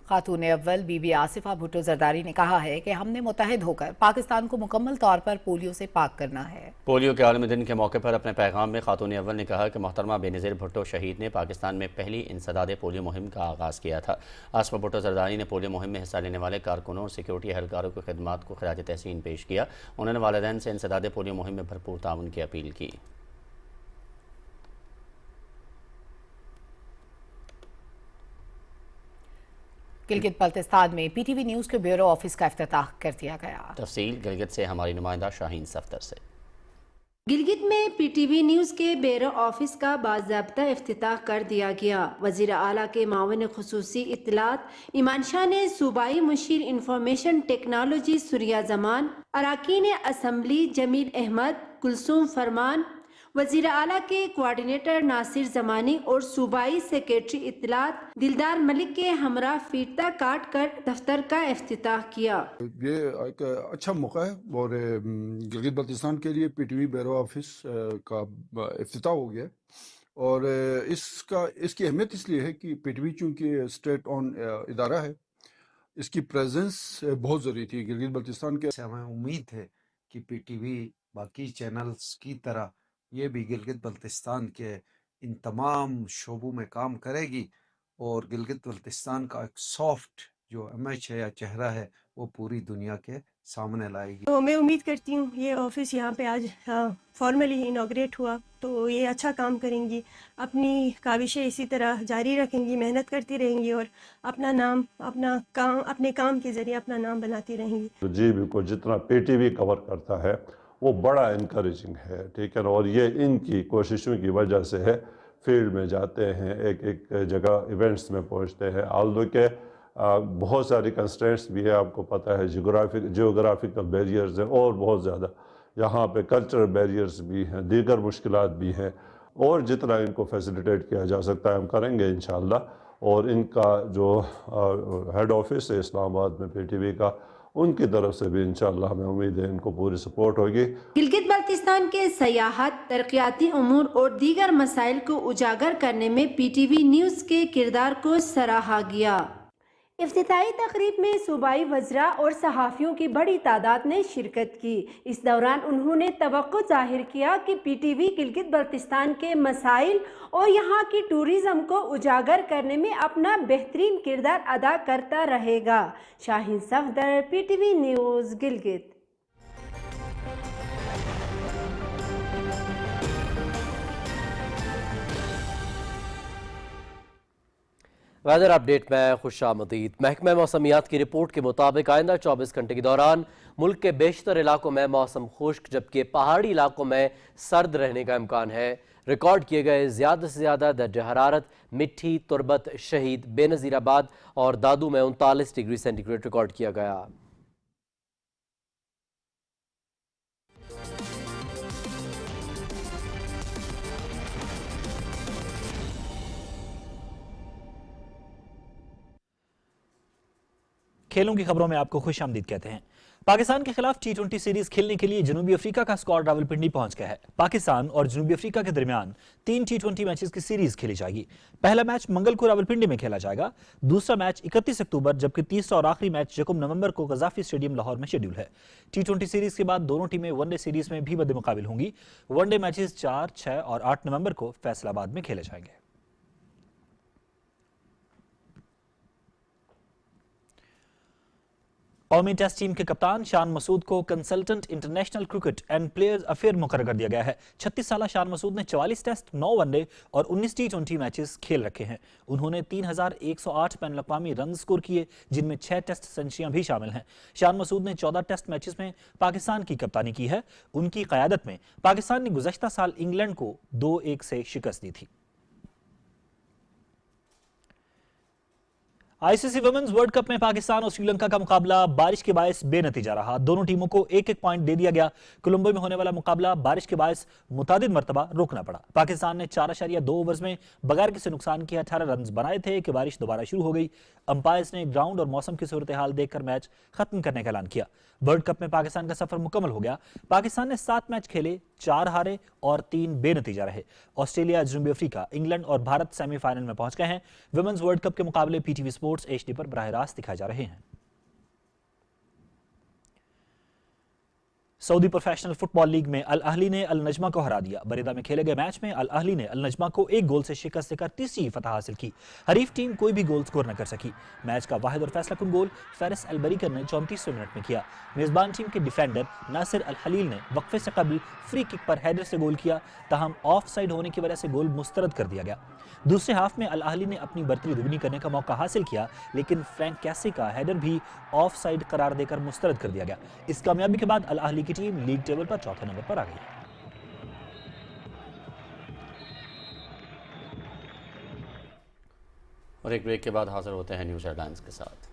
खातून अव्वल बीबी आसिफा भुट्टो जरदारी ने कहा है कि हमने मुत्तहिद होकर पाकिस्तान को मुकम्मल तौर पर पोलियो से पाक करना है। पोलियो के आलमी दिन के मौके पर अपने पैगाम में खातून अव्वल ने कहा कि मोहतरमा बेनज़ीर भुट्टो शहीद ने पाकिस्तान में पहली इंसदाद पोलियो मुहिम का आगाज़ किया था। आसिफा भुट्टो जरदारी ने पोलियो मुहिम में हिस्सा लेने वाले कारकुनों और सिक्योरिटी एहलकारों की खिदमत को खिराज तहसीन पेश किया। उन्होंने वालिदैन से इंसदाद पोलियो मुहिम में भरपूर ताउन की अपील की। गिलगित बल्तिस्तान में PTV न्यूज़ के ब्यूरो ऑफिस का इफ्तिताह कर दिया गया। तफसील गिलगित से हमारी नुमाइंदा शाहीन सफ्तर से।
गिलगित में PTV न्यूज़ के ब्यूरो ऑफिस का बाज़ाब्ता इफ्तिताह कर दिया गया। वज़ीर आला के मावन खुसूसी इत्तलात ईमान शाह ने सूबाई मुशीर इंफॉर्मेशन टेक्नोलॉजी सुरिया जमान, अराकीन असम्बली जमील अहमद, कुलसूम फरमान, वज़ीर आला के कोऑर्डिनेटर नासिर जमानी और सूबाई सेक्रेटरी इत्तलात दिलदार मलिक के हमरा फीता काट कर दफ्तर का इफ्तिताह किया।
ये एक अच्छा मौका है और गिलगित बल्तिस्तान के लिए PTV ब्यूरो ऑफिस का इफ्तिताह हो गया और इसकी अहमियत इसलिए है कि PTV चूँकि स्टेट ऑन इदारा है, इसकी प्रेजेंस बहुत ज़रूरी थी गिलगित बल्तिस्तान के।
हमें उम्मीद है कि PTV बाकी चैनल्स की तरह ये भी गिलगित बल्तिस्तान के
ان تمام شعبوں میں کام کرے گی اور گلگت بلتستان کا ایک سافٹ جو امیج ہے یا چہرہ ہے وہ پوری دنیا کے سامنے لائے گی.
تو میں امید کرتی ہوں یہ آفس یہاں پہ آج فارملی انوگریٹ ہوا تو یہ اچھا کام کریں گی، اپنی کاوشیں اسی طرح جاری رکھیں گی، محنت کرتی رہیں گی اور اپنا نام اپنے کام کے ذریعے اپنا نام بناتی رہیں گی.
جی بالکل، جتنا پی ٹی وی کور کرتا ہے وہ بڑا انکریجنگ ہے، ٹھیک ہے نا، اور یہ ان کی کوششوں کی وجہ سے ہے. فیلڈ میں جاتے ہیں، ایک جگہ ایونٹس میں پہنچتے ہیں، آلدو کہ بہت ساری کنسٹرینٹس بھی ہے، آپ کو پتہ ہے، جیوگرافیکل بیریئرز ہیں اور بہت زیادہ یہاں پہ کلچرل بیریئرز بھی ہیں، دیگر مشکلات بھی ہیں، اور جتنا ان کو فیسیلیٹیٹ کیا جا سکتا ہے ہم کریں گے انشاءاللہ. اور ان کا جو ہیڈ آفس ہے اسلام آباد میں پی ٹی وی کا، ان کی طرف سے بھی انشاءاللہ ہمیں امید ہے ان کو پوری سپورٹ ہوگی.
گلگت بلتستان کے سیاحت، ترقیاتی امور اور دیگر مسائل کو اجاگر کرنے میں پی ٹی وی نیوز کے کردار کو سراہا گیا. افتتاحی تقریب میں صوبائی وزراء اور صحافیوں کی بڑی تعداد نے شرکت کی. اس دوران انہوں نے توقع ظاہر کیا کہ پی ٹی وی گلگت بلتستان کے مسائل اور یہاں کی ٹورزم کو اجاگر کرنے میں اپنا بہترین کردار ادا کرتا رہے گا. Shaheen Safdar, P T V news, Gilgit.
Weather update میں خوش آمدید. محکمہ موسمیات کی رپورٹ کے مطابق آئندہ 24 گھنٹے کے دوران ملک کے بیشتر علاقوں میں موسم خشک جبکہ پہاڑی علاقوں میں سرد رہنے کا امکان ہے. ریکارڈ کیے گئے زیادہ سے زیادہ درجہ حرارت مٹھی، تربت، شہید، بے نظیر آباد اور دادو میں 39 ڈگری سینٹی گریڈ ریکارڈ کیا گیا.
کھیلوں کی خبروں میں آپ کو خوش آمدید کہتے ہیں. پاکستان کے خلاف ٹی20 سیریز کھیلنے کے لیے جنوبی افریقہ کا اسکواڈ راولپنڈی پہنچ گیا ہے. پاکستان اور جنوبی افریقہ کے درمیان 3 ٹی20 میچز کی سیریز کھیلی جائے گی. پہلا میچ منگل کو راولپنڈی میں کھیلا جائے گا، دوسرا میچ 31 اکتوبر جبکہ تیسرا اور آخری میچ 1 نومبر کو قذافی اسٹیڈیم لاہور میں شیڈول ہے. ٹی20 سیریز کے بعد دونوں ٹیمیں ون ڈے سیریز میں بھی مد مقابل ہوں گی. ون ڈے میچز 4، 6 اور 8 نومبر کو فیصل آباد میں کھیلے جائیں گے. قومی ٹیسٹ ٹیم کے کپتان شان مسعود کو consultant international cricket and players affair مقرر کر دیا گیا ہے. 36 سالہ شان مسعود نے 44 ٹیسٹ، 9 ون ڈے اور 19 ٹی20 میچز کھیل رکھے ہیں. انہوں نے 3108 بین الاقوامی رن سکور کیے جن میں 6 ٹیسٹ سنچریاں بھی شامل ہیں. شان مسعود نے 14 ٹیسٹ میچز میں پاکستان کی کپتانی کی ہے. ان کی قیادت میں پاکستان نے گزشتہ سال انگلینڈ کو 2-1 سے شکست دی تھی. آئی سی سی ویمنز ورلڈ کپ میں پاکستان اور سری لنکا کا مقابلہ بارش کے باعث بے نتیجہ رہا. دونوں ٹیموں کو 1-1 پوائنٹ دے دیا گیا. کولمبو میں ہونے والا مقابلہ بارش کے باعث متعدد مرتبہ روکنا پڑا. پاکستان نے 4.2 اوورز میں بغیر کسی نقصان کے 18 رنز بنائے تھے کہ بارش دوبارہ شروع ہو گئی. امپائرز نے گراؤنڈ اور موسم کی صورتحال دیکھ کر میچ ختم کرنے کا اعلان کیا. ورلڈ کپ میں پاکستان کا سفر مکمل ہو گیا. پاکستان نے 7 میچ کھیلے، 4 ہارے اور 3 بے نتیجہ رہے. آسٹریلیا، جنوبی افریقہ، انگلینڈ اور بھارت سیمی فائنل میں پہنچ گئے ہیں. ویمنز ورلڈ کپ کے مقابلے پی ٹی وی سپورٹس HD پر براہ راست دکھائے جا رہے ہیں. سعودی پروفیشنل فٹ بال لیگ میں الاہلی نے النجمہ کو ہرا دیا. بریدہ میں کھیلے گئے میچ میں الاہلی نے النجمہ کو 1 گول سے شکست دے کر تیسری فتح حاصل کی. حریف ٹیم کوئی بھی گول سکور نہ کر سکی. میچ کا واحد اور فیصلہ کن گول فیرس البریکر نے 34ویں منٹ میں کیا. میزبان ٹیم کے ڈیفینڈر ناصر الحلیل نے وقفے سے قبل فری کک پر ہیڈر سے گول کیا، تاہم آف سائیڈ ہونے کی وجہ سے گول مسترد کر دیا گیا. دوسرے ہاف میں الاہلی نے اپنی برتری دگنی کرنے کا موقع حاصل کیا، لیکن فرینک کیسی کا ہیڈر بھی آف سائیڈ قرار دے کر مسترد کر دیا گیا. اس کامیابی کے بعد الاہلی کی ٹیم لیگ ٹیبل پر 4تھے نمبر پر آ گئی.
اور ایک بریک کے بعد حاضر ہوتے ہیں نیوز ہیڈ لائنز کے ساتھ.